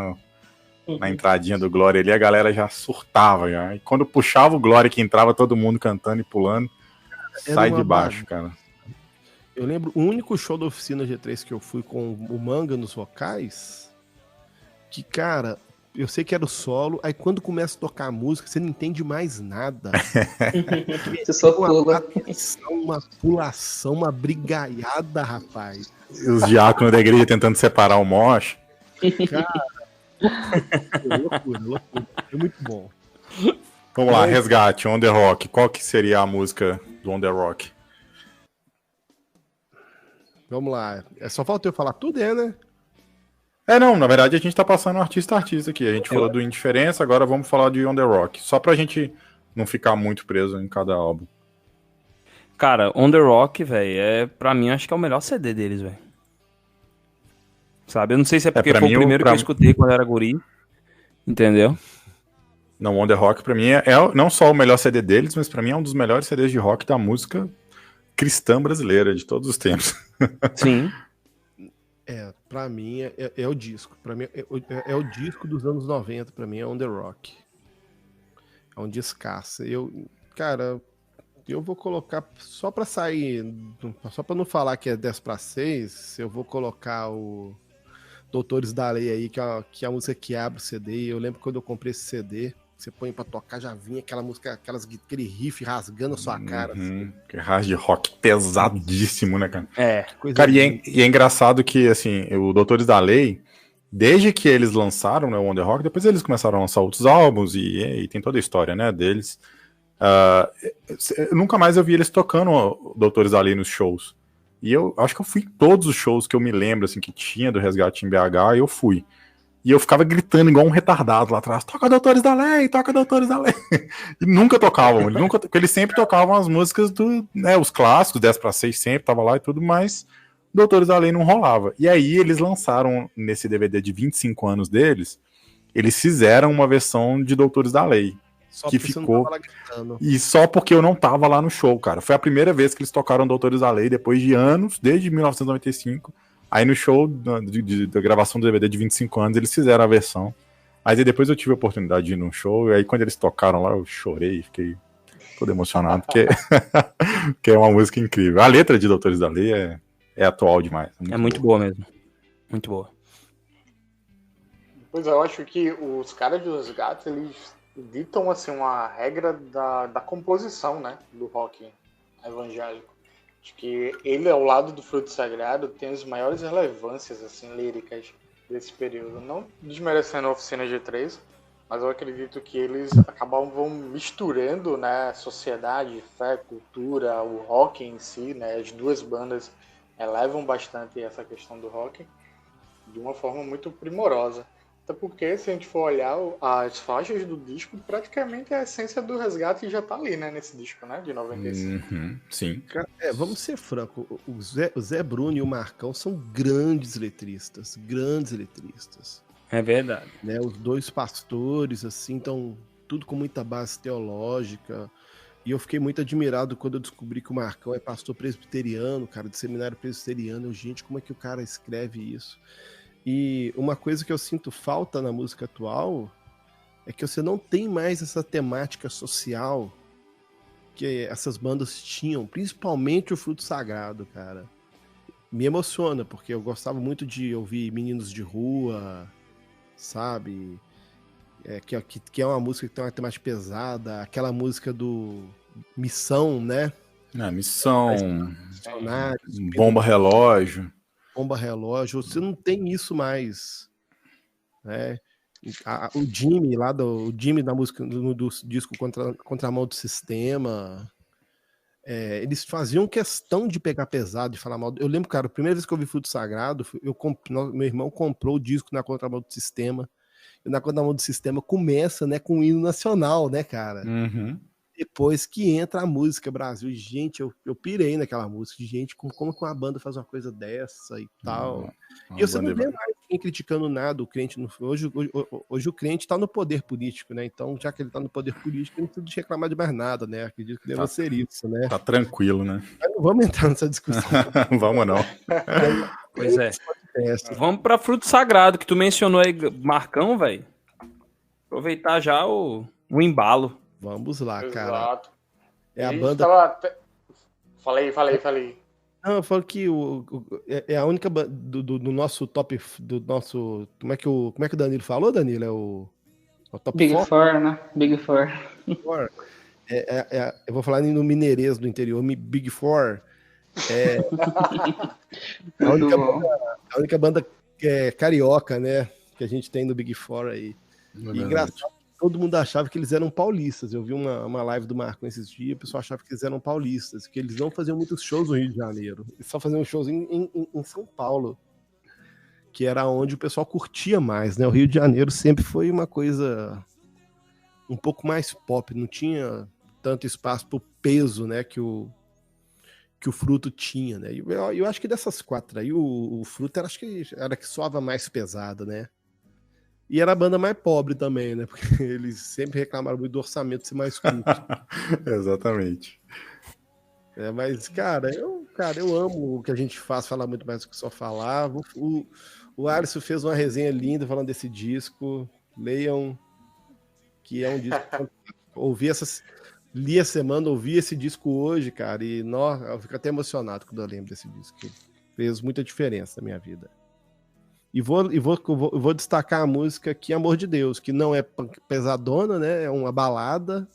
na entradinha do Glória ali, a galera já surtava já. E quando puxava o Glória que entrava todo mundo cantando e pulando, sai de baixo, cara. Eu lembro, o único show da Oficina G3 que eu fui com o Manga nos vocais, que, cara, eu sei que era o solo, aí quando começa a tocar a música, você não entende mais nada. Você só pula. Uma pulação, uma brigaiada, rapaz. E os diáconos da igreja tentando separar o moche. Cara, loucura. É muito bom. Vamos lá, resgate, On The Rock. Qual que seria a música do On The Rock? Vamos lá. Só falta eu falar tudo, né? Não, na verdade a gente tá passando artista a artista aqui. A gente falou do Indiferença, agora vamos falar de On The Rock. Só pra gente não ficar muito preso em cada álbum. Cara, On The Rock, velho, pra mim acho que é o melhor CD deles, velho. Sabe? Eu não sei se é porque foi o primeiro que eu escutei quando eu era guri. Entendeu? Não, On The Rock pra mim é não só o melhor CD deles, mas pra mim é um dos melhores CDs de rock da música cristã brasileira de todos os tempos. Sim. Pra mim é o disco. Pra mim é o disco dos anos 90, pra mim é On The Rock. É um descasso. Cara, eu vou colocar, só pra sair, só pra não falar que é 10/6, eu vou colocar o Doutores da Lei aí, que é a música que abre o CD. Eu lembro quando eu comprei esse CD, você põe pra tocar, já vinha aquela música, aquele riff rasgando a sua cara. Assim. Que hard rock pesadíssimo, né, cara? Cara, e é engraçado que, assim, o Doutores da Lei, desde que eles lançaram, né, o On The Rock, depois eles começaram a lançar outros álbuns e tem toda a história, né, deles. Nunca mais eu vi eles tocando Doutores da Lei nos shows. E eu acho que eu fui em todos os shows que eu me lembro, assim, que tinha do Resgate em BH, eu fui. E eu ficava gritando igual um retardado lá atrás, toca Doutores da Lei, toca Doutores da Lei. E nunca tocavam, porque eles sempre tocavam as músicas os clássicos, 10/6 sempre tava lá e tudo, mas Doutores da Lei não rolava. E aí eles lançaram, nesse DVD de 25 anos deles, eles fizeram uma versão de Doutores da Lei. Só que ficou. E só porque eu não tava lá no show, cara. Foi a primeira vez que eles tocaram Doutores da Lei, depois de anos, desde 1995. Aí no show da gravação do DVD de 25 anos, eles fizeram a versão. Aí depois eu tive a oportunidade de ir num show, e aí quando eles tocaram lá, eu chorei, fiquei todo emocionado, porque que é uma música incrível. A letra de Doutores da Lei é atual demais. É muito boa mesmo. Muito boa. Pois é, eu acho que os caras dos Gatos, eles ditam assim, uma regra da composição, né, do rock evangélico. Acho que ele, ao lado do Fruto Sagrado, tem as maiores relevâncias assim, líricas desse período. Não desmerecendo a Oficina G3, mas eu acredito que eles vão misturando, né, sociedade, fé, cultura, o rock em si, né, as duas bandas elevam bastante essa questão do rock de uma forma muito primorosa. Até porque, se a gente for olhar as faixas do disco, praticamente a essência do Resgate já tá ali, né, nesse disco, né, de 95. Sim. Vamos ser francos, o Zé Bruno e o Marcão são grandes letristas. É verdade. Né, os dois pastores, assim, então tudo com muita base teológica. E eu fiquei muito admirado quando eu descobri que o Marcão é pastor presbiteriano, cara, de seminário presbiteriano. Gente, como é que o cara escreve isso? E uma coisa que eu sinto falta na música atual é que você não tem mais essa temática social que essas bandas tinham, principalmente o Fruto Sagrado, cara. Me emociona, porque eu gostava muito de ouvir Meninos de Rua, sabe? Que é uma música que tem uma temática pesada, aquela música do Missão, né? Missão, bomba relógio. Bomba relógio, você não tem isso mais, né? O Jimmy lá o Jimmy da música do disco contra a mão do sistema, eles faziam questão de pegar pesado, de falar mal. Eu lembro, cara, a primeira vez que eu vi Fruto Sagrado, meu irmão comprou o disco na contramão do sistema, e na contramão do sistema começa, né, com o hino nacional, né, cara? Uhum. Depois que entra a música Brasil, gente, eu pirei naquela música, gente, como que uma banda faz uma coisa dessa e tal. E você não vê mais ninguém criticando nada, o crente. Hoje o crente está no poder político, né? Então, já que ele está no poder político, ele não precisa reclamar de mais nada, né? Acredito que deva ser isso, né? Tá tranquilo, né? Mas não vamos entrar nessa discussão. Vamos não. Pois é. Vamos para Fruto Sagrado, que tu mencionou aí, Marcão, velho. Aproveitar já o embalo. Vamos lá, cara. Exato. A banda. Falei. Não, eu falo que é a única do nosso top. Do nosso. Como é que o Danilo falou, Danilo? É o top Big Four, né? Big Four. Eu vou falar no mineirês do interior. Big Four. A única banda carioca, né? Que a gente tem no Big Four aí. E engraçado. Todo mundo achava que eles eram paulistas. Eu vi uma live do Marco esses dias, o pessoal achava que eles eram paulistas, que eles não faziam muitos shows no Rio de Janeiro. Eles só faziam shows em São Paulo, que era onde o pessoal curtia mais, né? O Rio de Janeiro sempre foi uma coisa um pouco mais pop, não tinha tanto espaço pro peso, né, que o Fruto tinha, né? Eu acho que dessas quatro aí, o Fruto acho que era que soava mais pesada, né? E era a banda mais pobre também, né? Porque eles sempre reclamaram muito do orçamento ser mais curto. Exatamente. Mas, cara, eu amo o que a gente faz, falar muito mais do que só falar. O Alisson fez uma resenha linda falando desse disco. Leiam, que é um disco fantástico. Li a semana, ouvi esse disco hoje, cara, e eu fico até emocionado quando eu lembro desse disco. Fez muita diferença na minha vida. E vou destacar a música que Amor de Deus, que não é pesadona, né? É uma balada,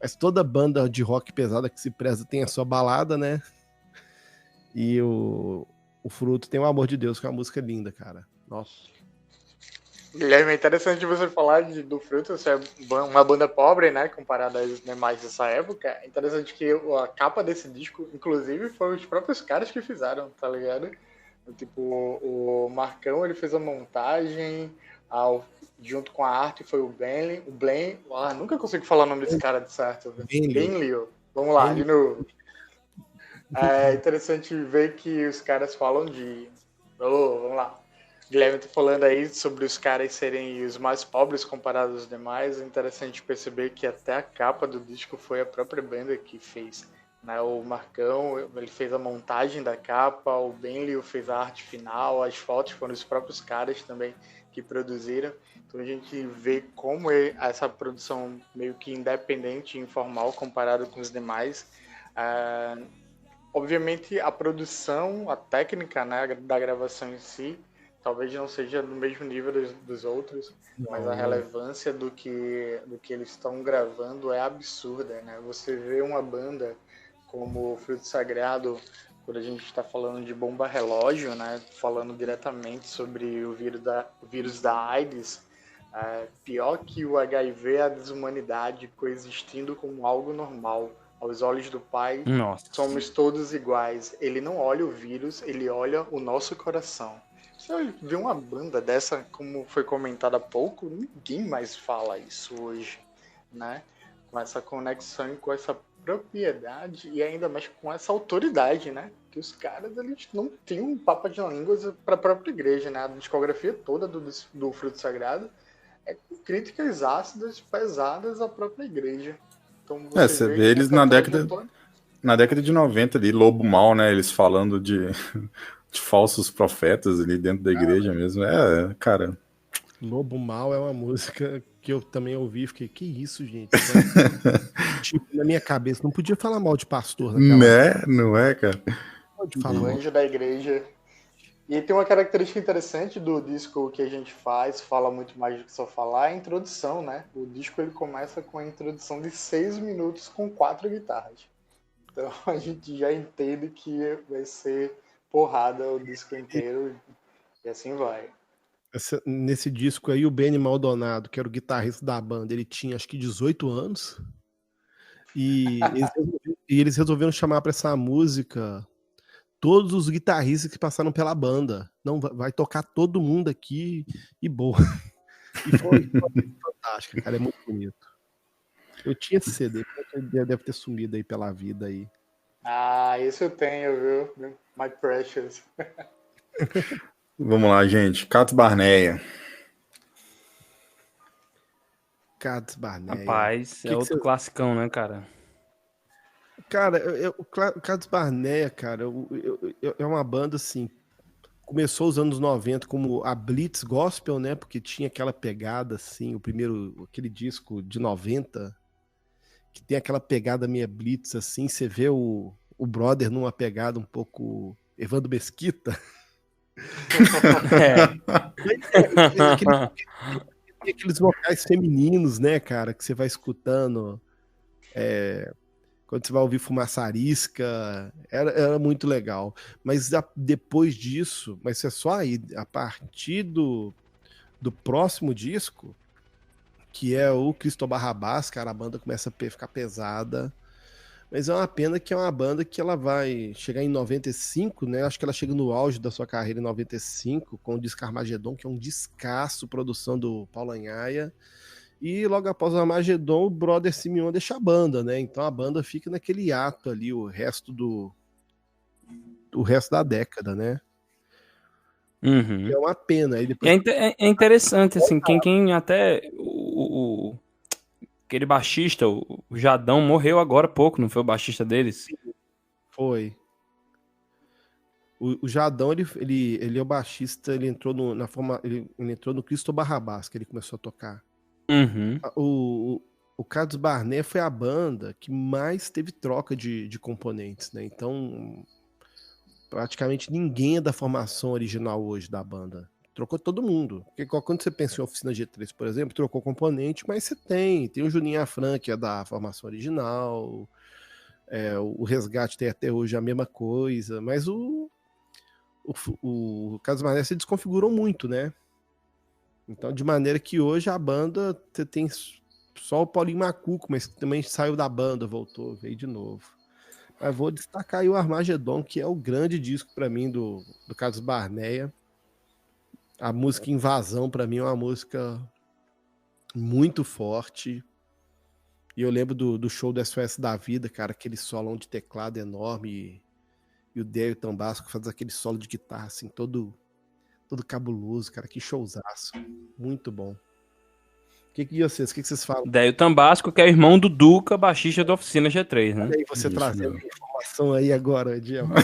mas toda banda de rock pesada que se preza tem a sua balada, né? E o Fruto tem o Amor de Deus, que é uma música linda, cara. Nossa. Guilherme, é interessante você falar do Fruto, ser uma banda pobre, né? Comparada às demais dessa época. É interessante que a capa desse disco, inclusive, foram os próprios caras que fizeram, tá ligado? Tipo, o Marcão, ele fez a montagem, junto com a arte foi o Blaine. Nunca consigo falar o nome desse cara de certo. Benlio. Vamos lá, de novo. É interessante ver que os caras falam vamos lá. Guilherme tá falando aí sobre os caras serem os mais pobres comparados aos demais. É interessante perceber que até a capa do disco foi a própria banda que fez. O Marcão, ele fez a montagem da capa, o Benlio fez a arte final, as fotos foram os próprios caras também que produziram. Então a gente vê como essa produção meio que independente e informal comparado com os demais. Obviamente a produção, a técnica, né, da gravação em si, talvez não seja do mesmo nível dos outros, mas a relevância do que eles estão gravando é absurda, né? Você vê uma banda como o Fruto Sagrado, quando a gente está falando de bomba relógio, né, falando diretamente sobre o vírus da AIDS, pior que o HIV é a desumanidade coexistindo como algo normal. Aos olhos do Pai, somos todos iguais. Ele não olha o vírus, ele olha o nosso coração. Você vê uma banda dessa, como foi comentado há pouco, ninguém mais fala isso hoje, né? Com essa conexão e com essa propriedade e ainda mais com essa autoridade, né? Que os caras, eles não têm um papo de línguas para a própria igreja, né? A discografia toda do Fruto Sagrado é com críticas ácidas, pesadas à própria igreja. Então você vê eles na década de 90 ali, Lobo Mal, né? Eles falando de falsos profetas ali dentro da igreja mesmo. Cara... Lobo Mal é uma música que eu também ouvi e fiquei, que isso, gente? Tipo, na minha cabeça, não podia falar mal de pastor naquela né? Não é, cara? Pode falar o anjo da igreja. E tem uma característica interessante do disco que a gente fala muito mais do que só falar, é a introdução, né? O disco ele começa com a introdução de 6 minutos com 4 guitarras. Então a gente já entende que vai ser porrada o disco inteiro e assim vai. Nesse disco aí, o Benny Maldonado, que era o guitarrista da banda, ele tinha acho que 18 anos. E eles resolveram chamar para essa música todos os guitarristas que passaram pela banda. Não, vai tocar todo mundo aqui e boa. E foi fantástico, cara, é muito bonito. Eu tinha esse CD, deve ter sumido aí pela vida aí. Ah, esse eu tenho, viu? My Precious. Vamos lá, gente. Catos Barneia. Catos Barneia. Rapaz, é outro classicão, né, cara? Cara, o Catos Barneia, cara, é uma banda assim. Começou os anos 90 como a Blitz Gospel, né? Porque tinha aquela pegada assim, aquele disco de 90, que tem aquela pegada meio Blitz, assim. Você vê o Brother numa pegada um pouco Evandro Mesquita. Aqueles vocais femininos, né, cara, que você vai escutando quando você vai ouvir Fumaçarisca, era muito legal. Mas depois disso, mas é só aí, a partir do próximo disco, que é o Cristo Barrabás, cara, a banda começa a ficar pesada. Mas é uma pena que é uma banda que ela vai chegar em 95, né? Acho que ela chega no auge da sua carreira em 95, com o disco Armagedon, que é um descasso, produção do Paulo Anhaia. E logo após o Armagedon, o Brother Simeon deixa a banda, né? Então a banda fica naquele ato ali, o resto da década, né? Uhum. É uma pena. Aí depois... É interessante, assim, quem até... Aquele baixista, o Jadão, morreu agora há pouco, não foi o baixista deles? Foi. O Jadão, ele é o baixista, ele entrou ele entrou no Cristo Barrabás, que ele começou a tocar. Uhum. O Catos Barneia foi a banda que mais teve troca de componentes, né? Então, praticamente ninguém é da formação original hoje da banda. Trocou todo mundo. Porque quando você pensa em Oficina G3, por exemplo, trocou componente, mas você tem o Juninho Afran, que é da formação original, o Resgate tem até hoje a mesma coisa, mas o Catos Barneia se desconfigurou muito, né? Então, de maneira que hoje a banda tem só o Paulinho Macuco, mas que também saiu da banda, voltou, veio de novo. Mas vou destacar aí o Armagedon, que é o grande disco para mim do Catos Barneia. A música Invasão, para mim, é uma música muito forte. E eu lembro do show do SOS da Vida, cara, aquele solão de teclado enorme. E o Déio Tambasco faz aquele solo de guitarra, assim, todo cabuloso, cara. Que showzaço. Muito bom. O que vocês falam? Déio Tambasco, que é irmão do Duca, baixista da Oficina G3, né? E aí, você trazendo informação aí agora, Diego.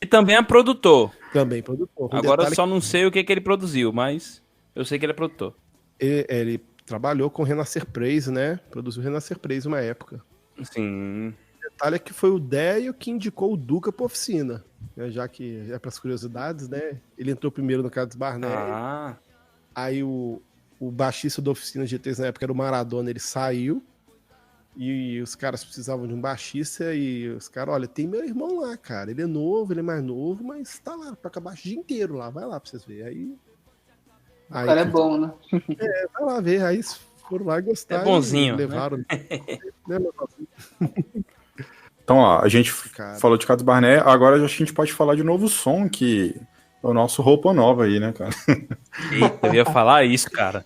E também é produtor. Também produtor. Agora eu só não sei o que ele produziu, mas eu sei que ele é produtor. Ele trabalhou com Renascer Praise, né? Produziu Renascer Praise uma época. Sim. O detalhe é que foi o Déio que indicou o Duca pra Oficina. Né? Já que é pras curiosidades, né? Ele entrou primeiro no Catos Barneia. Aí o baixista da Oficina G3 na época era o Maradona, ele saiu. E os caras precisavam de um baixista e os caras, olha, tem meu irmão lá, cara. Ele é novo, ele é mais novo, mas tá lá, toca baixo o dia inteiro lá. Vai lá pra vocês verem. Aí o cara é bom, né? Vai lá ver. Aí foram lá gostar. É bonzinho. Levaram. Né? Então, ó, a gente falou de Catos Barneia, agora a gente pode falar de Novo Som, que é o nosso roupa nova aí, né, cara? Eita, eu ia falar isso, cara.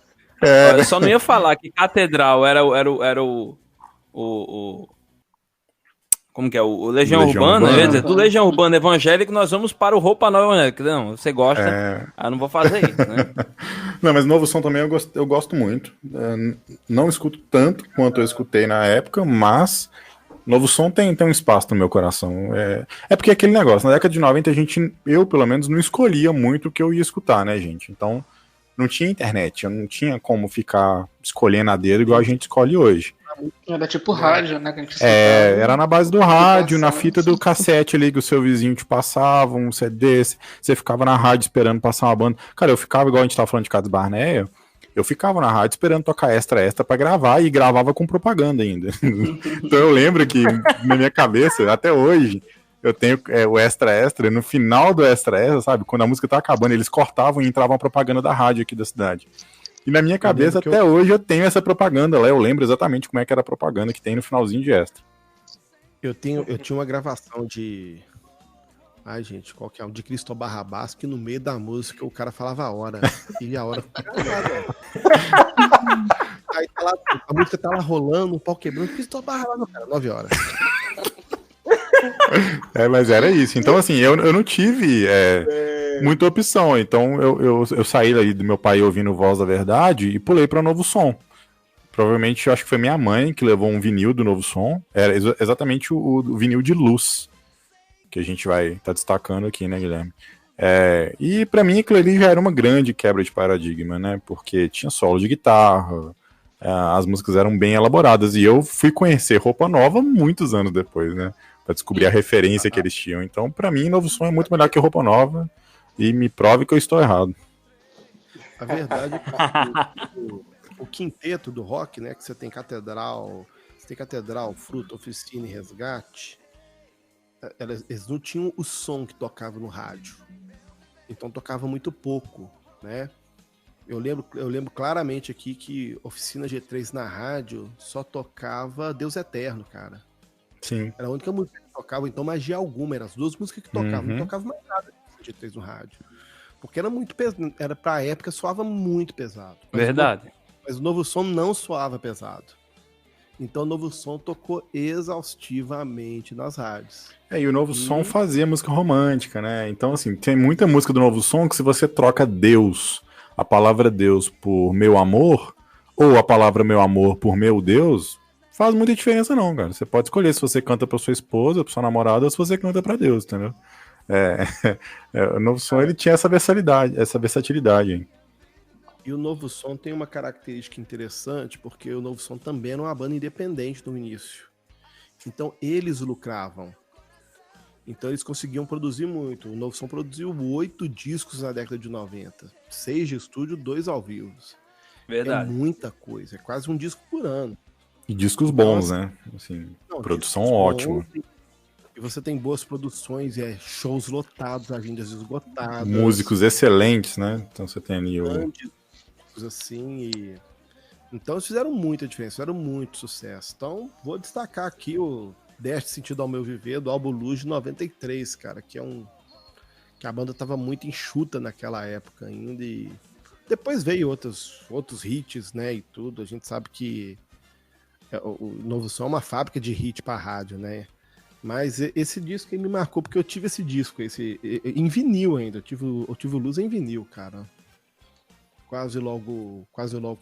Eu só não ia falar que Catedral era o como que é? O Legião Urbana, eu ia dizer, do Legião Urbana Evangélico nós vamos para o Roupa Nova Evangélica. Não, você gosta, eu não vou fazer isso, né? Não, mas Novo Som também eu gosto muito. Não escuto tanto quanto eu escutei na época, mas Novo Som tem um espaço no meu coração. É porque aquele negócio, na década de 90 eu pelo menos não escolhia muito o que eu ia escutar, né, gente? Então não tinha internet, eu não tinha como ficar escolhendo a dedo igual a gente escolhe hoje. Era tipo rádio, né? Que a gente era na base do rádio, na fita do cassete ali que o seu vizinho te passava, um CD, você ficava na rádio esperando passar uma banda. Cara, eu ficava, igual a gente tava falando de Catos Barneia, eu ficava na rádio esperando tocar extra pra gravar e gravava com propaganda ainda. Então eu lembro que na minha cabeça, até hoje, eu tenho o extra, no final do extra, sabe? Quando a música tá acabando, eles cortavam e entrava uma propaganda da rádio aqui da cidade. E na minha cabeça, até hoje, eu tenho essa propaganda lá, eu lembro exatamente como é que era a propaganda que tem no finalzinho de extra. Eu tinha uma gravação de... Ai, gente, qual que é? De Cristóbal Barrabás, que no meio da música o cara falava a hora. E a hora ficava gravada. Aí tá lá, a música tá lá rolando, um pau quebrando. Cristóbal Barrabás, cara, 9 horas. Mas era isso. Então, assim, eu não tive muita opção. Então, eu saí aí do meu pai ouvindo Voz da Verdade e pulei para Novo Som. Provavelmente, eu acho que foi minha mãe que levou um vinil do Novo Som. Era exatamente o vinil de Luz, que a gente vai estar destacando aqui, né, Guilherme? E para mim aquilo ali já era uma grande quebra de paradigma, né? Porque tinha solo de guitarra, as músicas eram bem elaboradas. E eu fui conhecer Roupa Nova muitos anos depois, né? Pra descobrir a referência que eles tinham. Então, pra mim, Novo Som é muito melhor que Roupa Nova. E me prove que eu estou errado. A verdade é que o quinteto do rock, né? Que você tem Catedral, Fruta, Oficina e Resgate. Eles não tinham o som que tocava no rádio. Então tocava muito pouco, né? Eu lembro claramente aqui que Oficina G3 na rádio só tocava Deus Eterno, cara. Sim. Era a única música que tocava, então magia alguma, eram as duas músicas que tocavam, não tocava mais nada de G3 no rádio. Porque era muito pesado, pra época soava muito pesado. Verdade. Mas o Novo Som não soava pesado. Então o Novo Som tocou exaustivamente nas rádios. E o Novo Som fazia música romântica, né? Então, assim, tem muita música do Novo Som que se você troca Deus, a palavra Deus por meu amor, ou a palavra meu amor por meu Deus, faz muita diferença não, cara. Você pode escolher se você canta pra sua esposa, pra sua namorada, ou se você canta pra Deus, entendeu? O Novo Som, ele tinha essa versatilidade, hein? E o Novo Som tem uma característica interessante, porque o Novo Som também era uma banda independente no início. Então, eles lucravam. Então, eles conseguiam produzir muito. O Novo Som produziu 8 discos na década de 90. 6 de estúdio, 2 ao vivo. Verdade. É muita coisa. É quase um disco por ano. E discos bons, né? Assim, produção ótima. E você tem boas produções, shows lotados, agendas esgotadas. Músicos excelentes, né? Então você tem ali assim, então eles fizeram muita diferença, fizeram muito sucesso. Então vou destacar aqui o Deste Sentido ao Meu Viver, do álbum Luz de 93, cara, que a banda tava muito enxuta naquela época ainda, e depois veio outros hits, né, e tudo. A gente sabe que o Novo Som é uma fábrica de hit pra rádio, né, mas esse disco aí me marcou, porque eu tive esse disco em vinil ainda, eu tive o Luz em vinil, cara. Quase logo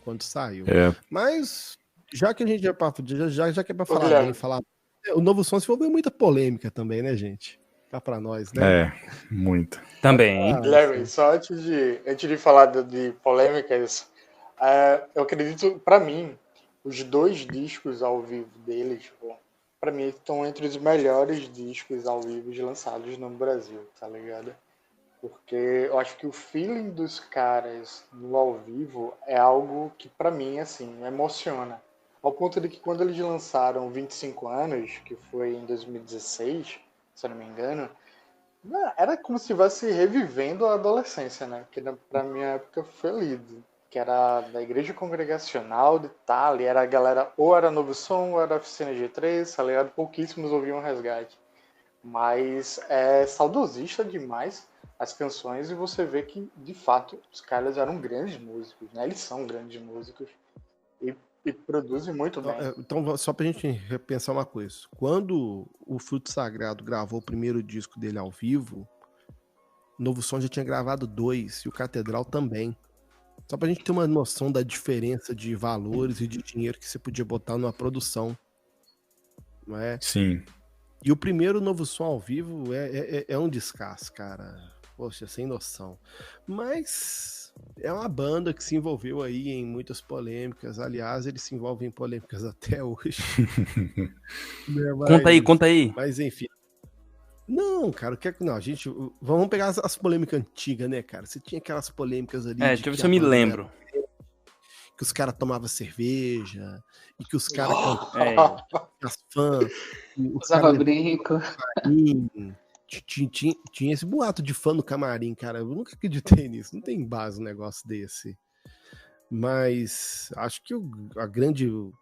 quando saiu. Mas, já que a gente já que é pra falar bem, o Novo Som se envolveu muita polêmica também, né, gente? Tá pra nós, né? Muita. Também. Guilherme, só antes de falar de polêmicas, eu acredito, pra mim, os 2 discos ao vivo deles, pra mim, estão entre os melhores discos ao vivo lançados no Brasil, tá ligado? Porque eu acho que o feeling dos caras no ao vivo é algo que, pra mim, assim, me emociona. Ao ponto de que quando eles lançaram 25 anos, que foi em 2016, se eu não me engano, era como se estivesse revivendo a adolescência, né? Que pra minha época foi lido. Que era da Igreja Congregacional de Itália, era a galera, ou era Novo Som, ou era Oficina G3, tá ligado? Pouquíssimos ouviam Resgate. Mas é saudosista demais as canções, e você vê que, de fato, os caras eram grandes músicos, né? Eles são grandes músicos e produzem muito bem. Então, só pra gente repensar uma coisa. Quando o Fruto Sagrado gravou o primeiro disco dele ao vivo, o Novo Som já tinha gravado 2, e o Catedral também. Só pra gente ter uma noção da diferença de valores e de dinheiro que você podia botar numa produção. Não é? Sim. E o primeiro Novo Som ao vivo é um descasso, cara. Poxa, sem noção. Mas é uma banda que se envolveu aí em muitas polêmicas. Aliás, eles se envolvem em polêmicas até hoje. Conta aí. Mas enfim. Não, cara, não, gente, vamos pegar as polêmicas antigas, né, cara? Você tinha aquelas polêmicas ali. Deixa eu ver se eu me lembro. que os caras tomavam cerveja, e que os caras cantavam, as fãs, usava brinco. Tinha esse boato de fã no camarim, cara. Eu nunca acreditei nisso. Não tem base um negócio desse. Mas acho que a grande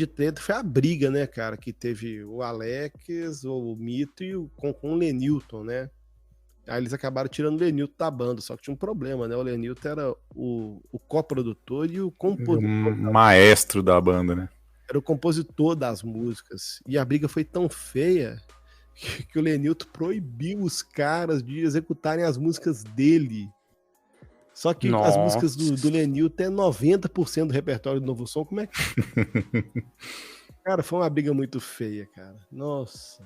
treta foi a briga, né, cara? Que teve o Alex, o Mito e com o Lenilton, né? Aí eles acabaram tirando o Lenilton da banda, só que tinha um problema, né? O Lenilton era o coprodutor e o compositor. O maestro da banda, né? Era o compositor das músicas. E a briga foi tão feia que o Lenilton proibiu os caras de executarem as músicas dele. Só que as músicas do Lenilton é 90% do repertório do Novo Som. Como é que... Cara, foi uma briga muito feia, cara. Nossa.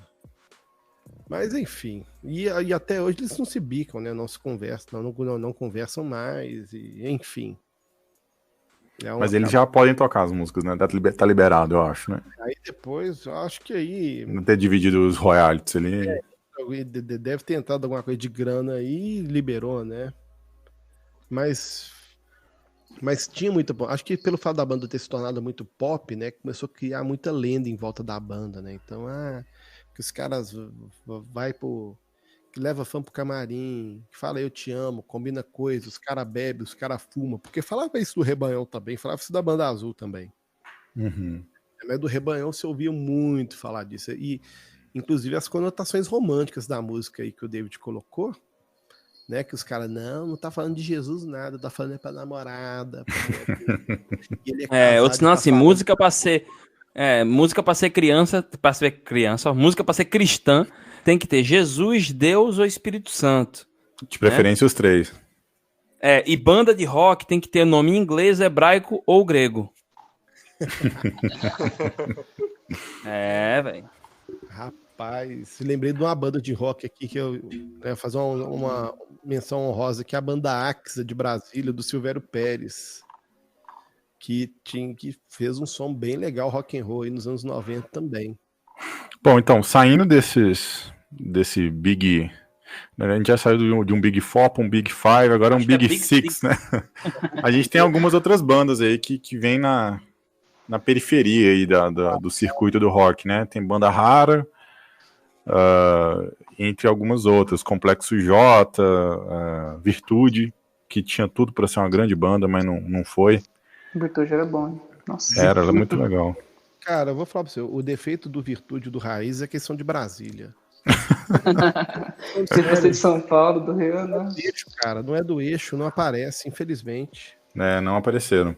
Mas, enfim. E até hoje eles não se bicam, né? Não se conversam, não conversam mais. E, enfim. Mas eles já podem tocar as músicas, né? Tá liberado, eu acho, né? Aí depois, eu acho que aí... Não ter dividido os royalties ali. Deve ter entrado alguma coisa de grana aí e liberou, né? Mas tinha muito... Acho que pelo fato da banda ter se tornado muito pop, né? Começou a criar muita lenda em volta da banda, né? Então, que os caras que leva fã pro camarim, que fala eu te amo, combina coisas, os caras bebem, os caras fumam, porque falava isso do Rebanhão também, falava isso da Banda Azul também. Uhum. Mas do Rebanhão você ouvia muito falar disso, e inclusive as conotações românticas da música aí que o David colocou, né, que os caras, não tá falando de Jesus nada, tá falando pra namorada. Ou senão assim, música pra ser criança, música pra ser cristã, tem que ter Jesus, Deus ou Espírito Santo. De preferência, né? Os três. E banda de rock tem que ter nome em inglês, hebraico ou grego. Velho. Rapaz, lembrei de uma banda de rock aqui que eu ia fazer uma menção honrosa, que é a banda Axa de Brasília, do Silvério Pérez, que fez um som bem legal, rock and roll, aí nos anos 90 também. Bom, então, saindo desse Big... A gente já saiu de um Big Four para um Big Five, agora é um Big Six, né? A gente tem algumas outras bandas aí que vêm na periferia aí do circuito do rock, né? Tem banda rara, entre algumas outras, Complexo J, Virtude, que tinha tudo para ser uma grande banda, mas não foi. Virtude era bom, hein? Nossa. Era muito legal. Cara, eu vou falar pra você, o defeito do Virtude do Raiz é a questão de Brasília. Se você é de São Paulo, do Rio, não é do eixo, cara, não é do eixo, não aparece, infelizmente. Não apareceram.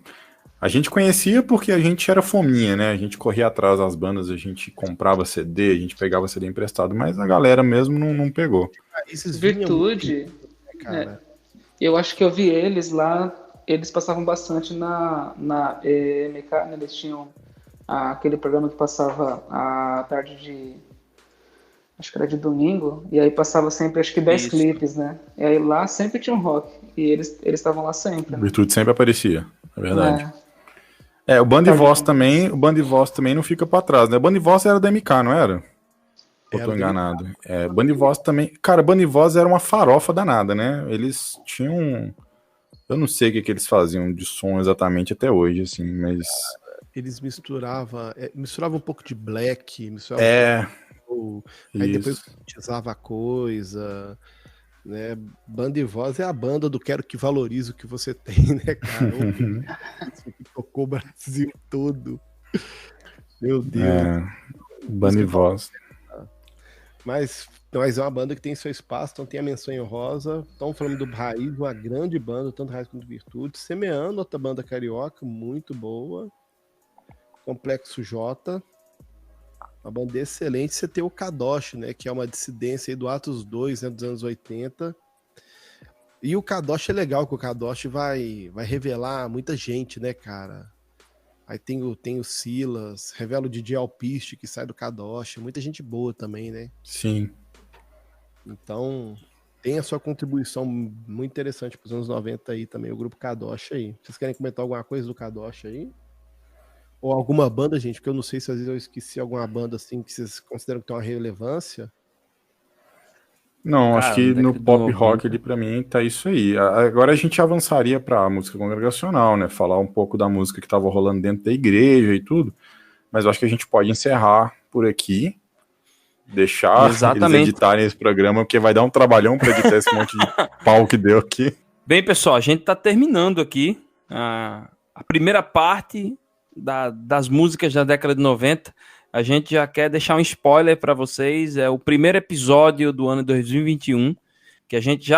A gente conhecia porque a gente era fominha, né? A gente corria atrás das bandas, a gente comprava CD, a gente pegava CD emprestado, mas a galera mesmo não pegou. Virtude, cara. Eu acho que eu vi eles lá, eles passavam bastante na MK, né? Eles tinham aquele programa que passava a tarde de... Acho que era de domingo, e aí passava sempre, acho que 10 clipes, né? E aí lá sempre tinha um rock, e eles estavam lá sempre. Né? Virtude sempre aparecia, é verdade. O Band e Voz também não fica pra trás, né? Band e Voz era da MK, não era? Eu tô enganado. Band e Voz também... Cara, Band e Voz era uma farofa danada, né? Eles tinham... Eu não sei o que eles faziam de som exatamente até hoje, assim, mas... Eles misturavam um pouco de black, aí depois utilizava a coisa, né? Banda e Voz é a banda do Quero Que Valorize o Que Você Tem, né, cara? Que tocou o Brasil todo. Meu Deus. Banda e Voz. Mas é uma banda que tem seu espaço, então tem a menção honrosa. Estamos falando do Raiz, uma grande banda, tanto Raiz quanto Virtude. Semeando, outra banda carioca, muito boa. Complexo J. Uma banda excelente. Você tem o Kadosh, né? Que é uma dissidência aí do Atos 2, né, dos anos 80. E o Kadosh é legal, que o Kadosh vai revelar muita gente, né, cara? Aí tem o Silas, revela o DJ Alpiste, que sai do Kadosh. Muita gente boa também, né? Sim. Então, tem a sua contribuição muito interessante para os anos 90 aí também, o grupo Kadosh aí. Vocês querem comentar alguma coisa do Kadosh aí? Ou alguma banda, gente, porque eu não sei se às vezes eu esqueci alguma banda assim que vocês consideram que tem uma relevância. Não, Cara, acho que no década de pop 90. rock ali pra mim tá isso aí. Agora a gente avançaria pra música congregacional, né? Falar um pouco da música que tava rolando dentro da igreja e tudo. Mas eu acho que a gente pode encerrar por aqui, deixar eles Exatamente. editarem esse programa, porque vai dar um trabalhão pra editar esse monte de pau que deu aqui. Bem, pessoal, a gente tá terminando aqui a primeira parte das músicas da década de 90. A gente já quer deixar um spoiler para vocês. É o primeiro episódio do ano 2021, que a gente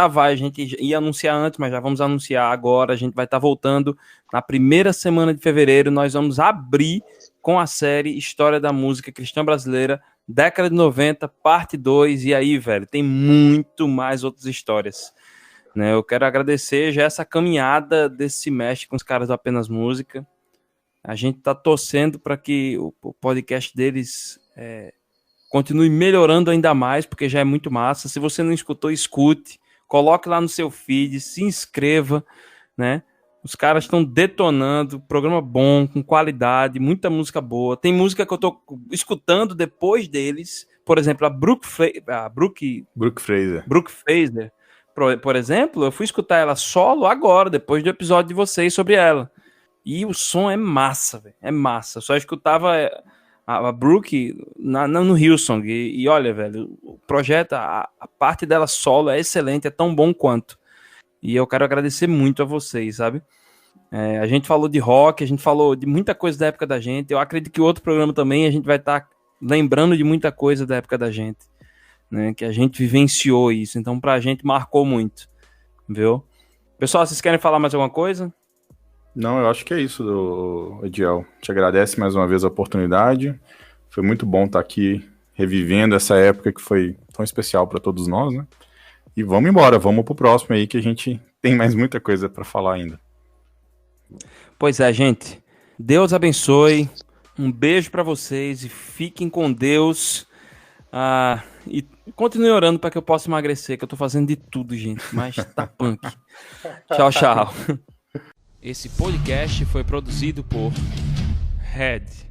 ia anunciar antes, mas já vamos anunciar agora. A gente vai estar voltando na primeira semana de fevereiro. Nós vamos abrir com a série História da Música Cristã Brasileira, década de 90, parte 2. E aí, velho, tem muito mais outras histórias, né? Eu quero agradecer já essa caminhada desse semestre com os caras do Apenas Música. A gente está torcendo para que o podcast deles continue melhorando ainda mais, porque já é muito massa. Se você não escutou, escute, coloque lá no seu feed, se inscreva, né? Os caras estão detonando, programa bom, com qualidade, muita música boa. Tem música que eu tô escutando depois deles, por exemplo, a Brooke Fraser, por exemplo, eu fui escutar ela solo agora, depois do episódio de vocês sobre ela. E o som é massa, velho. É massa. Eu só escutava a Brooke no Hillsong. E olha, velho, o projeto, a parte dela solo é excelente, é tão bom quanto. E eu quero agradecer muito a vocês, sabe? A gente falou de rock, a gente falou de muita coisa da época da gente. Eu acredito que o outro programa também a gente vai estar lembrando de muita coisa da época da gente, né? Que a gente vivenciou isso. Então, pra gente, marcou muito. Viu? Pessoal, vocês querem falar mais alguma coisa? Não, eu acho que é isso, Ediel. Te agradece mais uma vez a oportunidade. Foi muito bom estar aqui revivendo essa época que foi tão especial para todos nós, né? E vamos embora, vamos pro próximo aí que a gente tem mais muita coisa para falar ainda. Pois é, gente. Deus abençoe. Um beijo para vocês e fiquem com Deus. E continue orando para que eu possa emagrecer, que eu tô fazendo de tudo, gente. Mas tá punk. Tchau, tchau. Esse podcast foi produzido por Red.